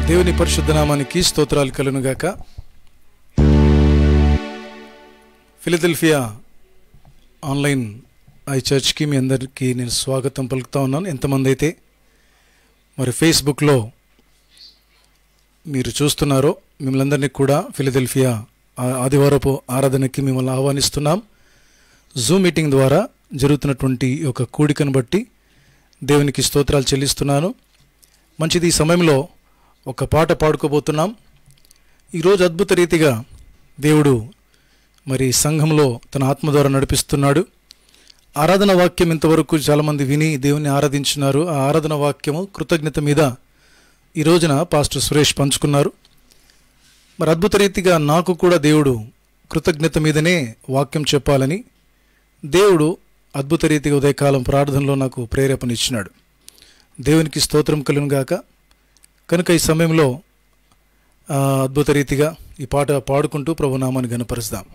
దేవుని పరిశుద్ధ నామానికి స్తోత్రాలు కలుగునుగాక. ఫిలదెల్ఫియా ఆన్లైన్ ఐ చర్చ్కి మీ అందరికీ నేను స్వాగతం పలుకుతా ఉన్నాను. ఎంతమంది అయితే మరి ఫేస్బుక్లో మీరు చూస్తున్నారో మిమ్మల్ని అందరినీ కూడా ఫిలదెల్ఫియా ఆదివారపు ఆరాధనకి మిమ్మల్ని ఆహ్వానిస్తున్నాం. జూమ్ మీటింగ్ ద్వారా జరుగుతున్నటువంటి ఒక కూడికను బట్టి దేవునికి స్తోత్రాలు చెల్లిస్తున్నాను. మంచిది. ఈ సమయంలో ఒక పాట పాడుకోబోతున్నాం. ఈరోజు అద్భుత రీతిగా దేవుడు మరి సంఘంలో తన ఆత్మ ద్వారా నడిపిస్తున్నాడు. ఆరాధన వాక్యం ఇంతవరకు చాలామంది విని దేవుని ఆరాధించున్నారు. ఆ ఆరాధన వాక్యము కృతజ్ఞత మీద ఈ రోజున పాస్టర్ సురేష్ పంచుకున్నారు. మరి అద్భుత రీతిగా నాకు కూడా దేవుడు కృతజ్ఞత మీదనే వాక్యం చెప్పాలని దేవుడు అద్భుత రీతిగా ఉదయకాలం ప్రార్థనలో నాకు ప్రేరేపణ ఇచ్చినాడు. దేవునికి స్తోత్రం కలుగునుగాక. కనుక ఈ సమయంలో అద్భుత రీతిగా ఈ పాట పాడుకుంటూ ప్రభునామాన్ని ఘనపరుస్తాం.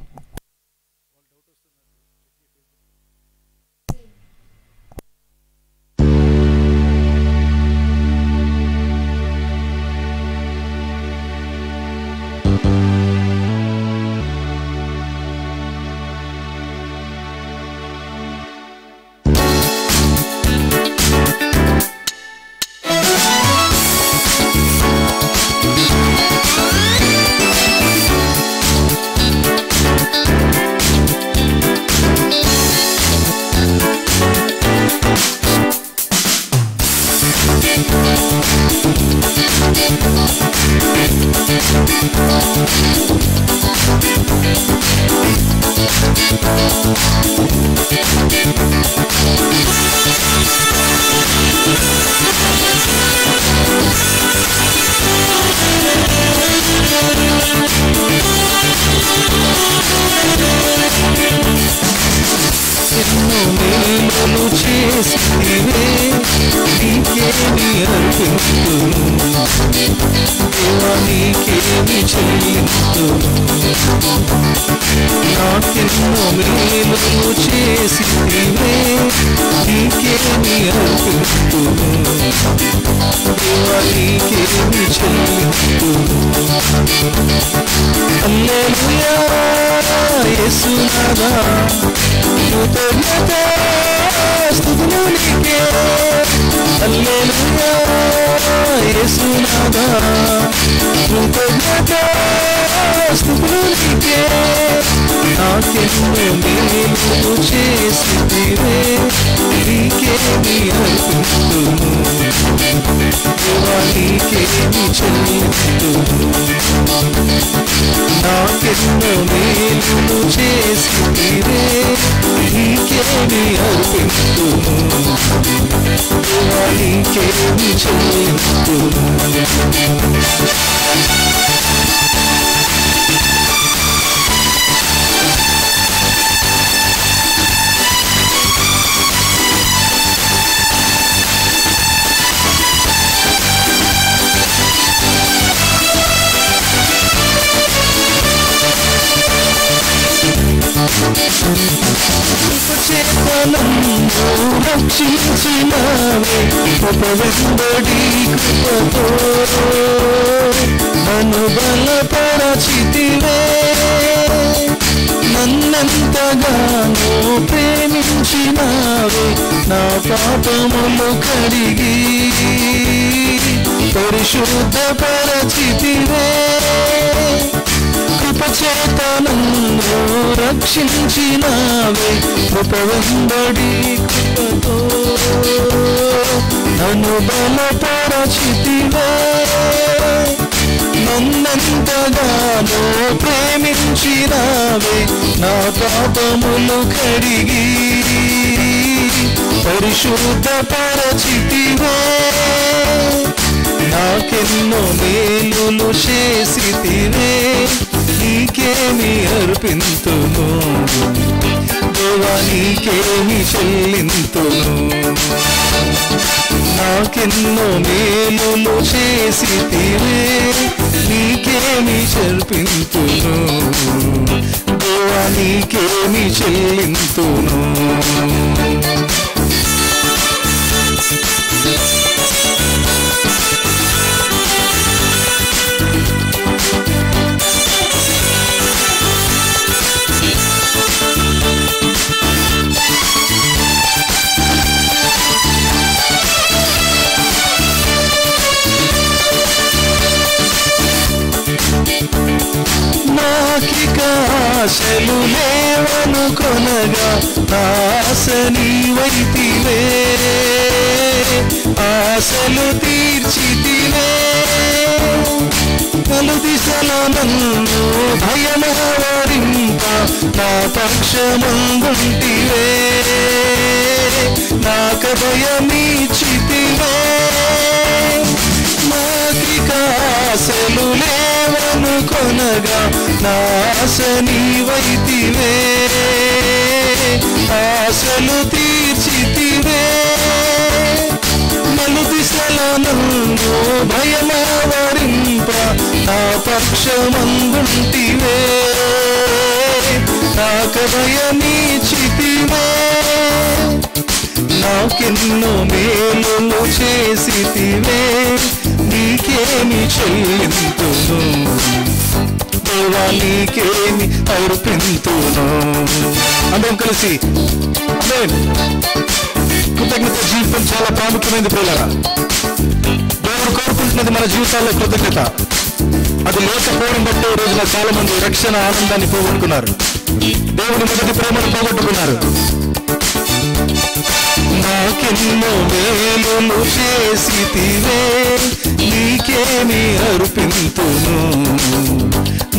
నాకెన్నో మేలులు చేసితివే, నీకేమి అర్పింతును దేవా, నీకేమి చెల్లింతును. నాకెన్నో మేలులు చేసితివే, నీకేమి చెల్లింతును దేవా, నీకేమి చెల్లింతును. ఆశలు లేవనుకొనగా ఆశ నీవైతివే, ఆశలు తీర్చితివే. పలు దిశలో నన్ను భయమావరింప నా పక్షమందుంటివే, నాకు భయమీచితివే. నాకిక ఆశలు లేవనుకొనగా ఆశ నీవైతివే, ఆశలు తీర్చితివే. నలు దిశలో నన్ను భయమావరింప నా పక్షమందుంటివే, నాకు భయమీచితివే. నాకెన్నో మేలులు చేసితివే, నీకేమి చెల్లింతును దేవా, నీకేమి అర్పింతును. అందరం కలిసి కృతజ్ఞత జీవితం చాలా ప్రాముఖ్యమైనది ప్రియులారా. దేవుడు కోరుకుంటున్నది మన జీవితాల్లో కృతజ్ఞత. అది లేకపోవడం బట్టి ఈ రోజున చాలా మంది రక్షణ ఆనందాన్ని పోగొట్టుకున్నారు, దేవుని మొదటి ప్రేమను పోగొట్టుకున్నారు. నాకెన్నో మేలులు చేసితివే, నీకేమి అర్పింతును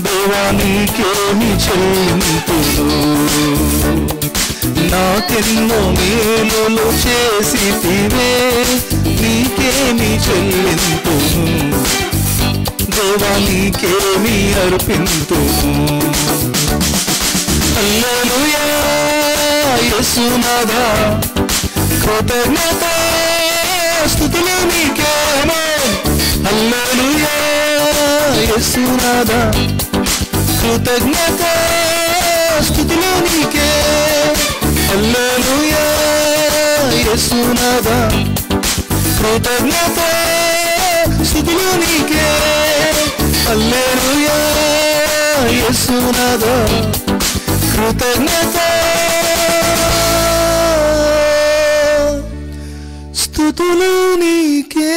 దేవా, నీకేమి చెల్లింతును. నాకెన్నో మేలులు చేసితివే, నీకేమి చెల్లింతును దేవా, నీకేమి అర్పింతును. హల్లెలూయా యేసునాథా, కృతజ్ఞత స్తుతులు నీకే. హల్లెలూయా యేసునాథా, కృతజ్ఞత స్తుతులు నీకే. హల్లెలూయా యేసునాథా, కృతజ్ఞత స్తుతులు నీకే. హల్లెలూయా యేసునాథా, కృతజ్ఞత స్తుతులు నీకే.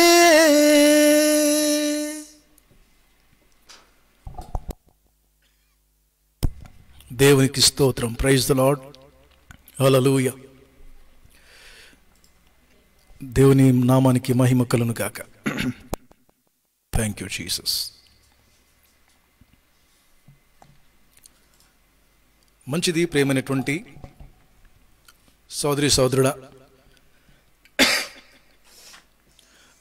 దేవునికి స్తోత్రం. Praise the Lord. హల్లెలూయా. దేవుని నామానికి మహిమ కలుగును గాక. Thank you Jesus. మంచిది ప్రేమైనటువంటి సోదరి సోదరుడా,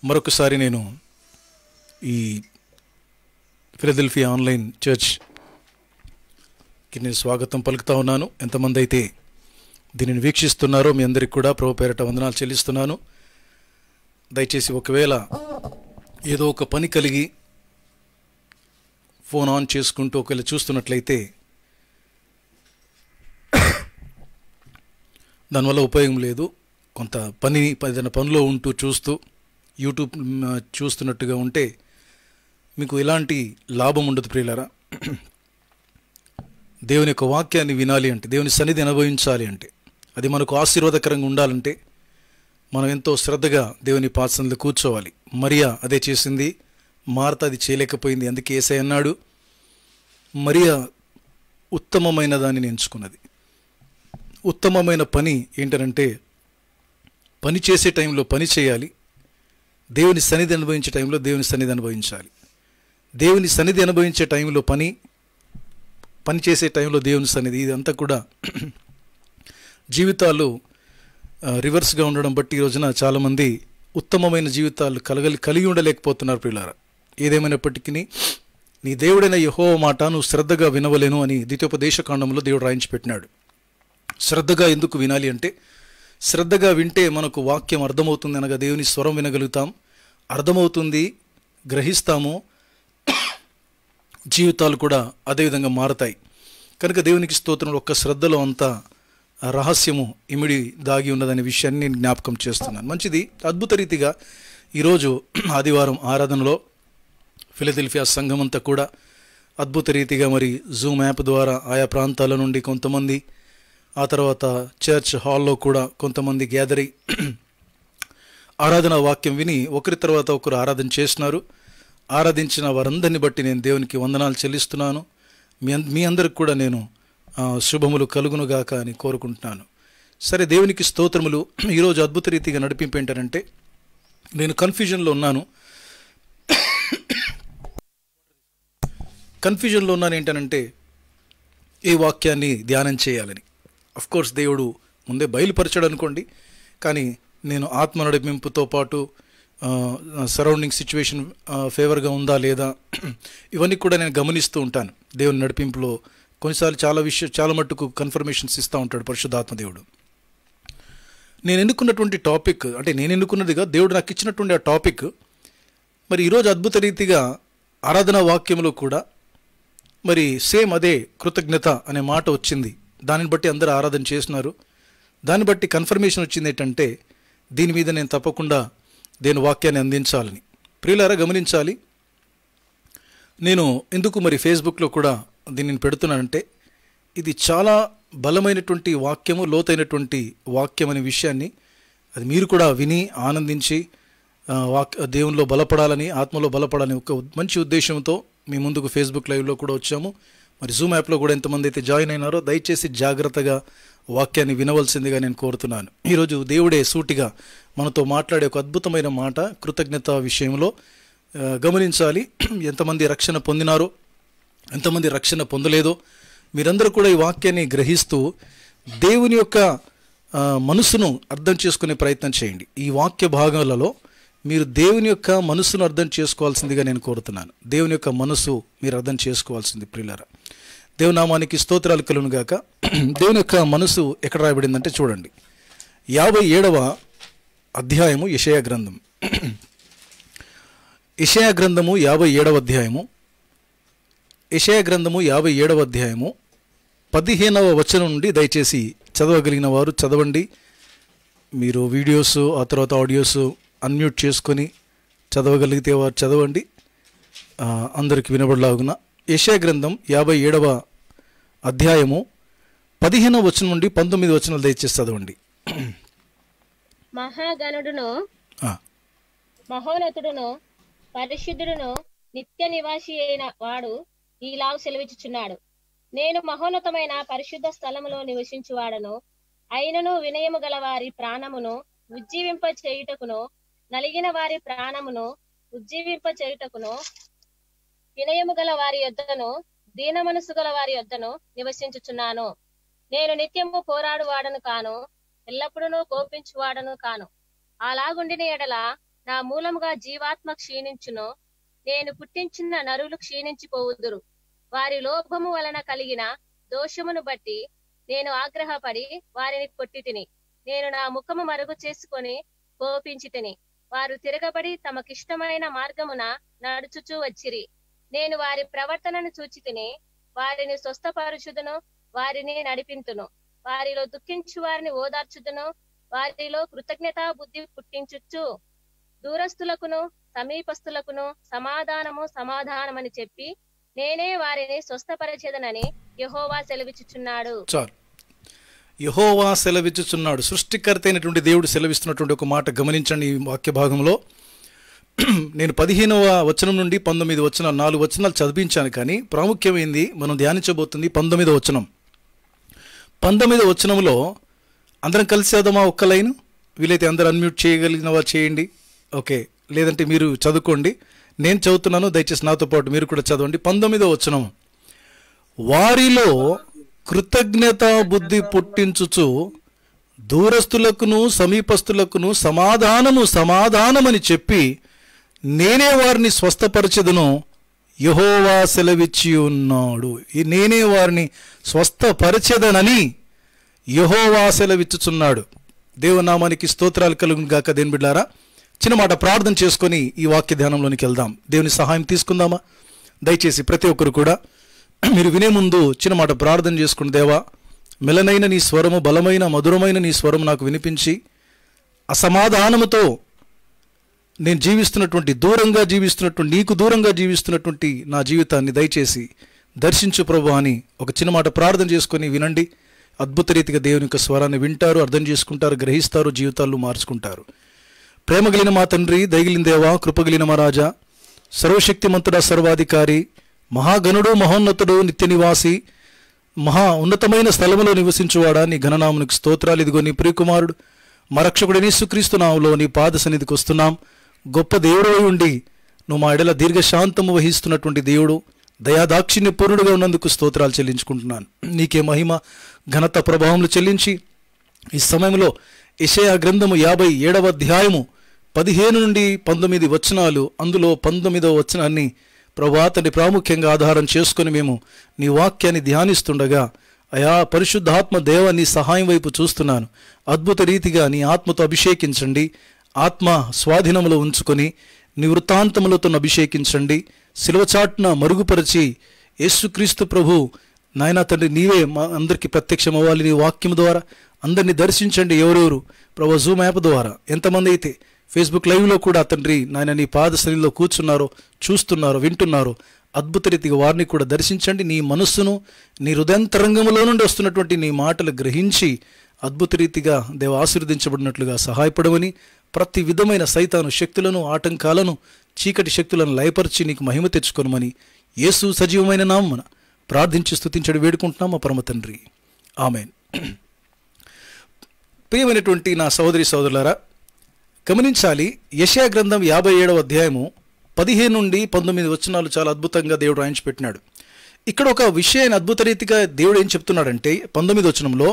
మరొకసారి నేను ఈ ఫిలదెల్ఫియా ఆన్లైన్ చర్చ్కి నేను స్వాగతం పలుకుతా ఉన్నాను. ఎంతమంది అయితే దీనిని వీక్షిస్తున్నారో మీ అందరికీ కూడా ప్రభు పేరట వందనాలు చెల్లిస్తున్నాను. దయచేసి ఒకవేళ ఏదో ఒక పని కలిగి ఫోన్ ఆన్ చేసుకుంటూ ఒకవేళ చూస్తున్నట్లయితే దానివల్ల ఉపయోగం లేదు. కొంత ఏదైనా పనిలో ఉంటూ చూస్తూ యూట్యూబ్ చూస్తున్నట్టుగా ఉంటే మీకు ఎలాంటి లాభం ఉండదు ప్రియులారా. దేవుని యొక్క వాక్యాన్ని వినాలి అంటే, దేవుని సన్నిధి అనుభవించాలి అంటే, అది మనకు ఆశీర్వాదకరంగా ఉండాలంటే మనం ఎంతో శ్రద్ధగా దేవుని పాదసన్నిధిలో కూర్చోవాలి. మరియా అదే చేసింది, మార్త అది చేయలేకపోయింది. అందుకే యేసయ్య అన్నాడు, మరియా ఉత్తమమైన దానిని ఎంచుకున్నది. ఉత్తమమైన పని ఏంటంటే, పని చేసే టైంలో పని చేయాలి, దేవుని సన్నిధి అనుభవించే టైంలో దేవుని సన్నిధి అనుభవించాలి. దేవుని సన్నిధి అనుభవించే టైంలో పని చేసే టైంలో దేవుని సన్నిధి. ఇదంతా కూడా జీవితాలు రివర్స్గా ఉండడం బట్టి ఈ రోజున చాలామంది ఉత్తమమైన జీవితాలు కలిగి ఉండలేకపోతున్నారు ప్రియులారా. ఏదేమైనప్పటికీ నీ దేవుడైన యెహోవా మాట నువ్వు శ్రద్ధగా వినవలేను అని ద్వితీయోపదేశకాండంలో దేవుడు రాయించి పెట్టినాడు. శ్రద్ధగా ఎందుకు వినాలి అంటే, శ్రద్ధగా వింటే మనకు వాక్యం అర్థమవుతుంది, అనగా దేవుని స్వరం వినగలుగుతాం, అర్థమవుతుంది, గ్రహిస్తాము, జీవితాలు కూడా అదేవిధంగా మారతాయి. కనుక దేవునికి స్తోత్రం. ఒక్క శ్రద్ధలో అంత రహస్యము ఇమిడి దాగి ఉన్నదనే విషయాన్ని నేను జ్ఞాపకం చేస్తున్నాను. మంచిది. అద్భుత రీతిగా ఈరోజు ఆదివారం ఆరాధనలో ఫిలదెల్ఫియా సంఘం అంతా కూడా అద్భుత రీతిగా మరి జూమ్ యాప్ ద్వారా ఆయా ప్రాంతాల నుండి కొంతమంది, ఆ తర్వాత చర్చ్ హాల్లో కూడా కొంతమంది గ్యాదర్ అయ్యి ఆరాధన వాక్యం విని ఒకరి తర్వాత ఒకరు ఆరాధన చేస్తున్నారు. ఆరాధించిన వారందరిని బట్టి నేను దేవునికి వందనాలు చెల్లిస్తున్నాను. మీ అందరికి కూడా నేను శుభములు కలుగునుగాక అని కోరుకుంటున్నాను. సరే, దేవునికి స్తోత్రములు. ఈరోజు అద్భుత రీతిగా నడిపింపు ఏంటంటే, నేను కన్ఫ్యూజన్లో ఉన్నాను ఏంటనంటే ఏ వాక్యాన్ని ధ్యానం చేయాలని. కోర్స్ దేవుడు ముందే బయలుపరచాడు అనుకోండి, కానీ నేను ఆత్మ నడిపింపుతో పాటు సరౌండింగ్ సిచ్యువేషన్ ఫేవర్గా ఉందా లేదా ఇవన్నీ కూడా నేను గమనిస్తూ ఉంటాను. దేవుని నడిపింపులో కొన్నిసార్లు చాలా మట్టుకు కన్ఫర్మేషన్స్ ఇస్తూ ఉంటాడు పరిశుద్ధాత్మ దేవుడు. నేను ఎన్నుకున్నటువంటి టాపిక్, అంటే నేను ఎన్నుకున్నదిగా దేవుడు నాకు ఇచ్చినటువంటి ఆ టాపిక్, మరి ఈరోజు అద్భుత రీతిగా ఆరాధనా వాక్యంలో కూడా మరి సేమ్ అదే కృతజ్ఞత అనే మాట వచ్చింది. దానిని బట్టి అందరూ ఆరాధన చేస్తున్నారు. దాన్ని బట్టి కన్ఫర్మేషన్ వచ్చింది ఏంటంటే, దీని మీద నేను తప్పకుండా దేని వాక్యాన్ని అందించాలని. ప్రియులారా, గమనించాలి, నేను ఎందుకు మరి ఫేస్బుక్లో కూడా దీనిని పెడుతున్నానంటే, ఇది చాలా బలమైనటువంటి వాక్యము, లోతైనటువంటి వాక్యం అనే విషయాన్ని అది మీరు కూడా విని ఆనందించి దేవునిలో బలపడాలని, ఆత్మలో బలపడాలని ఒక మంచి ఉద్దేశంతో మీ ముందుకు ఫేస్బుక్ లైవ్లో కూడా వచ్చాము. మరి జూమ్ యాప్లో కూడా ఎంతమంది అయితే జాయిన్ అయినారో దయచేసి జాగ్రత్తగా వాక్యాన్ని వినవలసిందిగా నేను కోరుతున్నాను. ఈరోజు దేవుడే సూటిగా మనతో మాట్లాడే ఒక అద్భుతమైన మాట కృతజ్ఞత విషయంలో. గమనించాలి, ఎంతమంది రక్షణ పొందినారో, ఎంతమంది రక్షణ పొందలేదో మీరందరూ కూడా ఈ వాక్యాన్ని గ్రహిస్తూ దేవుని యొక్క మనసును అర్థం చేసుకునే ప్రయత్నం చేయండి. ఈ వాక్య భాగాలలో మీరు దేవుని యొక్క మనసును అర్థం చేసుకోవాల్సిందిగా నేను కోరుతున్నాను. దేవుని యొక్క మనసు మీరు అర్థం చేసుకోవాల్సింది. ప్రియులారా, దేవునామానికి స్తోత్రాలు కలుగును గాక. దేవుని యొక్క మనసు ఎక్కడ రాయబడిందంటే చూడండి, 57వ అధ్యాయము యెషయా గ్రంథం. యెషయా గ్రంథము 57వ అధ్యాయము. యెషయా గ్రంథము 57వ అధ్యాయము 15వ వచనం నుండి దయచేసి చదవగలిగిన వారు చదవండి. మీరు వీడియోస్ ఆ తర్వాత ఆడియోస్ అన్మ్యూట్ చేసుకొని చదవగలిగితే వారు చదవండి, అందరికి వినబడలాగున. యెషయా గ్రంథం 57వ అధ్యాయము 15వ వచనం నుండి 19 వచనాలు దయచేసి చదవండి. మహాగణుడును మహోన్నతుడును పరిశుద్ధుడును నిత్య నివాసి అయిన వాడు ఈలాగు సెలవిచ్చుచున్నాడు. నేను మహోన్నతమైన పరిశుద్ధ స్థలములో నివసించువాడను, అయినను వినయము గల వారి ప్రాణమును ఉజ్జీవింప చేయుటకును, నలిగిన వారి ప్రాణమును ఉజ్జీవింప చేయుటకును, వినయము గల వారి యొద్దను దీన మనసు గల వారి యొద్దను నివసించుచున్నాను. నేను నిత్యము పోరాడువాడను కాను, ఎల్లప్పుడూ కోపించువాడను కాను. అలాగుండిన ఎడల నా మూలముగా జీవాత్మ క్షీణించును, నేను పుట్టించిన నరులు క్షీణించిపోవుదురు. వారి లోభము వలన కలిగిన దోషమును బట్టి నేను ఆగ్రహపడి వారిని కొట్టితిని. నేను నా ముఖము మరుగు చేసుకొని కోపించితిని. వారు తిరగబడి తమకిష్టమైన మార్గమున నడుచుచూ వచ్చిరి. నేను వారి ప్రవర్తనను చూచితిని, వారిని స్వస్థపరచుదును, వారిని నడిపింతును. వారిలో దుఃఖించు వారిని ఓదార్చుదును, వారిలో కృతజ్ఞతా బుద్ధి పుట్టించుచు దూరస్తులకును సమీపస్తులకును సమాధానమని చెప్పి నేనే వారిని స్వస్థపరచేదనని యెహోవా సెలవిచ్చుచున్నాడు. చాలు, యెహోవా సెలవిచ్చుచున్నాడు. సృష్టికర్త అయినటువంటి దేవుడు సెలవిస్తున్నటువంటి ఒక మాట గమనించండి. ఈ వాక్య భాగంలో నేను 15వ వచనం నుండి 19 వచనాలు 4 వచనాలు చదివించాను, కానీ ప్రాముఖ్యమైంది మనం ధ్యానించబోతుంది 19వ వచనం. 19వ వచనంలో అందరం కలిసి చదవమా? ఒక్క లైన్ వీలైతే అందరూ అన్మ్యూట్ చేయగలిగిన వారు చేయండి. ఓకే, లేదంటే మీరు చదువుకోండి. నేను చదువుతున్నాను, దయచేసి నాతో పాటు మీరు కూడా చదవండి. 19వ వచనం, వారిలో కృతజ్ఞతా బుద్ధి పుట్టించుచు దూరస్తులకును సమీపస్తులకును సమాధానమని చెప్పి నేనే వారిని స్వస్థపరచెదను, యెహోవా సెలవిచ్చి ఉన్నాడు. నేనే వారిని స్వస్థపరచెదనని యెహోవా సెలవిచ్చుచున్నాడు. దేవునామానికి స్తోత్రాలు కలుగును గాక. దేని బిడ్డారా, చిన్న మాట ప్రార్థన చేసుకొని ఈ వాక్య ధ్యానంలోనికి వెళ్దాం. దేవుని సహాయం తీసుకుందామా? దయచేసి ప్రతి ఒక్కరు కూడా మీరు వినే ముందు చిన్న మాట ప్రార్థన చేసుకుని, దేవా, మెలనైన నీ స్వరము, బలమైన మధురమైన నీ స్వరము నాకు వినిపించి అసమాధానముతో నేను నీకు దూరంగా జీవిస్తున్నటువంటి నా జీవితాన్ని దయచేసి దర్శించు ప్రభు అని ఒక చిన్న మాట ప్రార్థన చేసుకొని వినండి. అద్భుత రీతిగా దేవుని యొక్క స్వరాన్ని వింటారు, అర్థం చేసుకుంటారు, గ్రహిస్తారు, జీవితాల్లో మార్చుకుంటారు. ప్రేమగలిగిన మా తండ్రి, దయగలిగిన దేవా, కృపగలిగిన మా రాజా, సర్వశక్తిమంతుడా, సర్వాధికారి, మహాగణుడు, మహోన్నతుడు, నిత్య నివాసి, మహా ఉన్నతమైన స్థలములో నివసించువాడా, నీ ఘననామునికి స్తోత్రాలు. ఇదిగో నీ ప్రియకుమారుడు మా రక్షకుడైన యేసుక్రీస్తు నామములో నీ పాద సన్నిధికి వస్తున్నాం. గొప్ప దేవుడై ఉండి నువ్వు మా ఎడల దీర్ఘశాంతము వహిస్తున్నటువంటి దేవుడు, దయాదాక్షిణ్య పూర్ణుడుగా ఉన్నందుకు స్తోత్రాలు చెల్లించుకుంటున్నాను. నీకే మహిమ ఘనత ప్రభావములు చెల్లించి ఈ సమయంలో యెషయా గ్రంథము 57వ అధ్యాయము 15 నుండి 19 వచనాలు, అందులో 19వ వచనాన్ని ప్రభువా తండ్రి ప్రాముఖ్యంగా ఆధారం చేసుకొని మేము నీ వాక్యాన్ని ధ్యానిస్తుండగా, అయా పరిశుద్ధాత్మ దేవ నీ సహాయం వైపు చూస్తున్నాను. అద్భుత రీతిగా నీ ఆత్మతో అభిషేకించండి. ఆత్మ స్వాధీనములో ఉంచుకొని నీ వృత్తాంతములతో అభిషేకించండి. శిలువచాటున మరుగుపరిచి యేసుక్రీస్తు ప్రభు నాయనా తండ్రి నీవే మా అందరికీ ప్రత్యక్షమవ్వాలి. నీ వాక్యం ద్వారా అందరినీ దర్శించండి. ఎవరెవరు ప్రభు జూమ్ యాప్ ద్వారా ఎంతమంది అయితే ఫేస్బుక్ లైవ్లో కూడా తండ్రి నాయన నీ పాద సన్నిధిలో కూర్చున్నారో, చూస్తున్నారో, వింటున్నారో అద్భుత రీతిగా వారిని కూడా దర్శించండి. నీ మనస్సును నీ హృదయాంతరంగంలో నుండి వస్తున్నటువంటి నీ మాటలు గ్రహించి అద్భుత రీతిగా దేవ ఆశీర్వదించబడినట్లుగా సహాయపడమని, ప్రతి విధమైన సైతాను శక్తులను, ఆటంకాలను, చీకటి శక్తులను లయపరిచి నీకు మహిమ తెచ్చుకొనమని యేసు సజీవమైన నామమున ప్రార్థించి స్తుతించడి వేడుకుంటున్నాం మా పరమ తండ్రి. ఆమేన్. ప్రియమైనటువంటి నా సహోదరి సహోదరులారా, గమనించాలి. యెషయా గ్రంథం 57వ అధ్యాయము 15 నుండి 19 వచనాలు చాలా అద్భుతంగా దేవుడు రాయించి పెట్టినాడు. ఇక్కడ ఒక విషయాన్ని అద్భుత రీతిగా దేవుడు ఏం చెప్తున్నాడంటే 19 వచనంలో,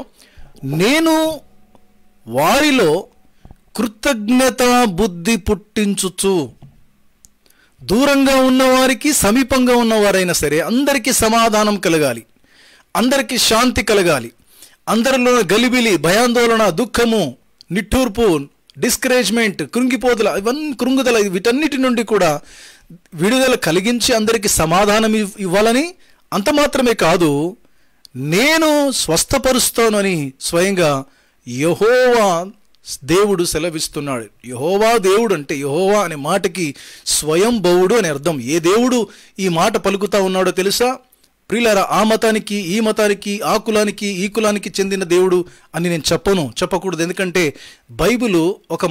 నేను వారిలో కృతజ్ఞతా బుద్ధి పుట్టించుచు, దూరంగా ఉన్నవారికి సమీపంగా ఉన్నవారైనా సరే అందరికీ సమాధానం కలగాలి, అందరికీ శాంతి కలగాలి, అందరిలో గలిబిలి, భయాందోళన, దుఃఖము, నిట్టూర్పు, డిస్కరేజ్మెంట్, కృంగుదల వీటన్నిటి నుండి కూడా విడుదల కలిగించి అందరికీ సమాధానం ఇవ్వాలని, అంత మాత్రమే కాదు నేను స్వస్థపరుస్తాను అని స్వయంగా యెహోవా దేవుడు సెలవిస్తున్నాడు. యెహోవా దేవుడు అంటే యెహోవా అనే మాటకి స్వయంభవుడు అని అర్థం. ఏ దేవుడు ఈ మాట పలుకుతా ఉన్నాడో తెలుసా ప్రియులారా? ఆ మతానికి, ఈ మతానికి, ఆ కులానికి, ఈ కులానికి చెందిన దేవుడు అని నేను చెప్పకూడదు. ఎందుకంటే బైబిల్ ఒక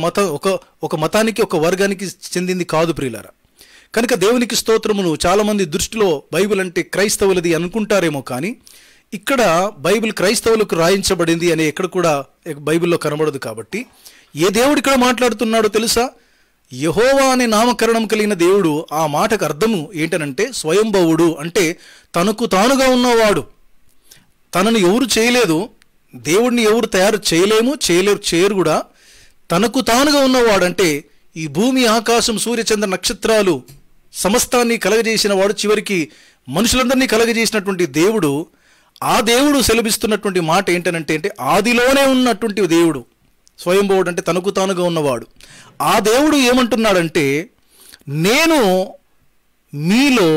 మతానికి, ఒక వర్గానికి చెందింది కాదు ప్రియులారా. కనుక దేవునికి స్తోత్రములు. చాలామంది దృష్టిలో బైబిల్ అంటే క్రైస్తవులది అనుకుంటారేమో, కానీ ఇక్కడ బైబిల్ క్రైస్తవులకు రాయించబడింది అని ఎక్కడ కూడా బైబిల్లో కనబడదు. కాబట్టి ఏ దేవుడు ఇక్కడ మాట్లాడుతున్నాడో తెలుసా? యెహోవా అనే నామకరణం కలిగిన దేవుడు. ఆ మాటకు అర్థము ఏంటనంటే స్వయంభవుడు, అంటే తనకు తానుగా ఉన్నవాడు. తనను ఎవరు చేయలేదు, దేవుడిని ఎవరు తయారు చేయరు కూడా. తనకు తానుగా ఉన్నవాడు అంటే ఈ భూమి, ఆకాశం, సూర్యచంద్ర నక్షత్రాలు సమస్తాన్ని కలగజేసిన వాడు, చివరికి మనుషులందరినీ కలగజేసినటువంటి దేవుడు. ఆ దేవుడు సెలవిస్తున్నటువంటి మాట ఏంటనంటే ఆదిలోనే ఉన్నటువంటి దేవుడు స్వయంభవుడు, అంటే తనకు తానుగా ఉన్నవాడు. ఆ దేవుడు ఏమంటున్నాడంటే, నేను మీలో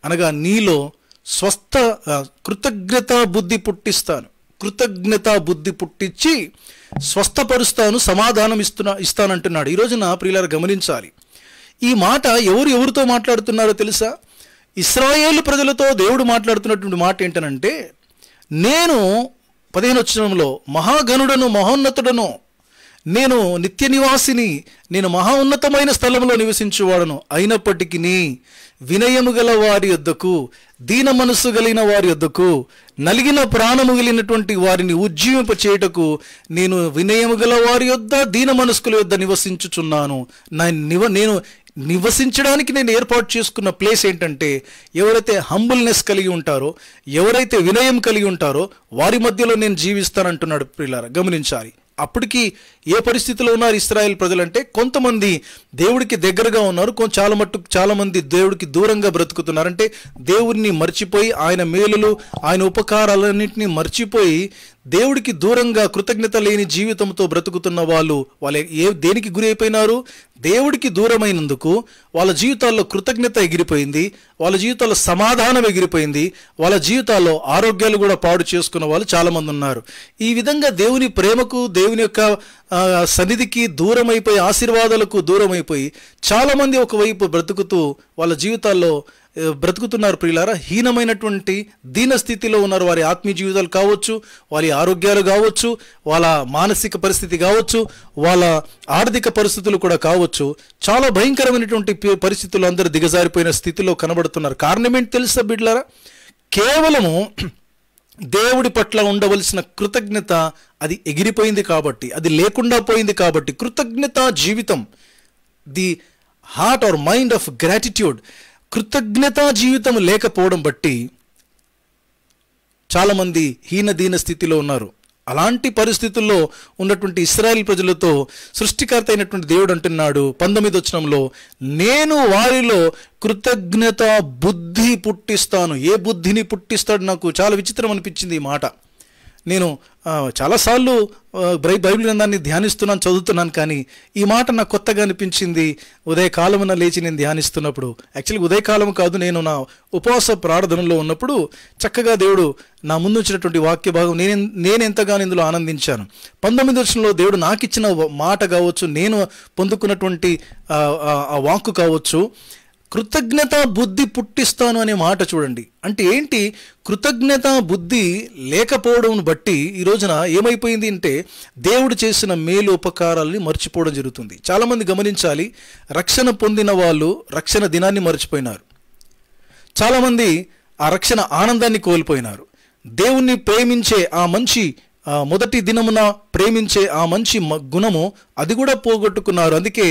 అనగా నీలో కృతజ్ఞతా బుద్ధి పుట్టిస్తాను, కృతజ్ఞతా బుద్ధి పుట్టించి స్వస్థపరుస్తాను, సమాధానం ఇస్తానంటున్నాడు. ఈ రోజున ప్రియులారా గమనించాలి, ఈ మాట ఎవరితో మాట్లాడుతున్నారో తెలుసా? ఇశ్రాయేలు ప్రజలతో దేవుడు మాట్లాడుతున్నటువంటి మాట ఏంటనంటే, నేను 15వ వచనంలో మహాగణుడను, మహోన్నతుడను, నేను నిత్య నివాసిని, నేను మహా ఉన్నతమైన స్థలంలో నివసించువాడను, అయినప్పటికీ వినయము గల వారి యొద్దకు, దీన మనస్సు కలిగిన వారి యొద్దకు, నలిగిన ప్రాణము కలిగినటువంటి వారిని ఉజ్జీవింప చేయుటకు నేను వినయము గల వారి యొద్ద, దీన మనస్కుల యొద్ద నివసించుచున్నాను. నేను నివసించడానికి నేను ఏర్పాటు చేసుకున్న ప్లేస్ ఏంటంటే, ఎవరైతే హంబుల్నెస్ కలిగి ఉంటారో, ఎవరైతే వినయం కలిగి ఉంటారో వారి మధ్యలో నేను జీవిస్తానంటున్నాడు. ప్రియులారా గమనించాలి. అప్పటికి ఏ పరిస్థితిలో ఉన్నారు ఇశ్రాయేల్ ప్రజలంటే, కొంతమంది దేవుడికి దగ్గరగా ఉన్నారు, చాలా మంది దేవుడికి దూరంగా బ్రతుకుతున్నారంటే దేవుడిని మర్చిపోయి, ఆయన మేలులు, ఆయన ఉపకారాలన్నింటినీ మర్చిపోయి దేవుడికి దూరంగా కృతజ్ఞత లేని జీవితంతో బ్రతుకుతున్న వాళ్ళు దేనికి గురి అయిపోయినారు? దేవుడికి దూరమైనందుకు వాళ్ళ జీవితాల్లో కృతజ్ఞత ఎగిరిపోయింది, వాళ్ళ జీవితాల్లో సమాధానం ఎగిరిపోయింది, వాళ్ళ జీవితాల్లో ఆరోగ్యాలు కూడా పాడు చేసుకున్న వాళ్ళు చాలామంది ఉన్నారు. ఈ విధంగా దేవుని ప్రేమకు, దేవుని యొక్క సన్నిధికి దూరమైపోయి, ఆశీర్వాదాలకు దూరమైపోయి చాలామంది ఒకవైపు బ్రతుకుతూ వాళ్ళ జీవితాల్లో బ్రతుకుతున్నారు. ప్రియులారా, హీనమైనటువంటి దీన స్థితిలో ఉన్నారు. వారి ఆత్మీయ జీవితాలు కావచ్చు, వారి ఆరోగ్యాలు కావచ్చు, వాళ్ళ మానసిక పరిస్థితి కావచ్చు, వాళ్ళ ఆర్థిక పరిస్థితులు కూడా కావచ్చు. చాలా భయంకరమైనటువంటి పరిస్థితులు అందరూ దిగజారిపోయిన స్థితిలో కనబడుతున్నారు. కారణం ఏంటి తెలుసా బిడ్డలారా? కేవలము దేవుడి పట్ల ఉండవలసిన కృతజ్ఞత అది ఎగిరిపోయింది కాబట్టి, అది లేకుండా పోయింది కాబట్టి, కృతజ్ఞత జీవితం, the heart or mind of gratitude, కృతజ్ఞతా జీవితం లేకపోవడం బట్టి చాలామంది హీనదీన స్థితిలో ఉన్నారు. అలాంటి పరిస్థితుల్లో ఉన్నటువంటి ఇశ్రాయేల్ ప్రజలతో సృష్టికర్త అయినటువంటి దేవుడు అంటున్నాడు 19వ వచనంలో, నేను వారిలో కృతజ్ఞత బుద్ధి పుట్టిస్తాను. ఏ బుద్ధిని పుట్టిస్తాడు? నాకు చాలా విచిత్రం అనిపించింది ఈ మాట. నేను చాలాసార్లు బైబిల్ గ్రంథాన్ని ధ్యానిస్తున్నాను, చదువుతున్నాను, కానీ ఈ మాట నాకు కొత్తగా అనిపించింది ఉదయకాలమున లేచి నేను ధ్యానిస్తున్నప్పుడు. యాక్చువల్గా ఉదయకాలం కాదు, నేను నా ఉపవాస ప్రార్థనలో ఉన్నప్పుడు చక్కగా దేవుడు నా ముందు వచ్చినటువంటి వాక్య భాగం నేను ఎంతగానో ఇందులో ఆనందించాను. 19వ వచనంలో దేవుడు నాకు ఇచ్చిన మాట కావచ్చు, నేను పొందుకున్నటువంటి ఆ వాక్కు కావచ్చు, కృతజ్ఞత బుద్ధి పుట్టిస్తాను అనే మాట చూడండి. అంటే ఏంటి? కృతజ్ఞత బుద్ధి లేకపోవడం బట్టి ఈ రోజున ఏమైపోయింది అంటే దేవుడు చేసిన మేలు ఉపకారాలని మర్చిపోవడం జరుగుతుంది. చాలామంది గమనించాలి, రక్షణ పొందిన వాళ్ళు రక్షణ దినాన్ని మర్చిపోయినారు. చాలామంది ఆ రక్షణ ఆనందాన్ని కోల్పోయినారు. దేవుణ్ణి ప్రేమించే ఆ మంచి మొదటి దినమున ప్రేమించే ఆ మంచి గుణము అది కూడా పోగొట్టుకున్నారు. అందుకే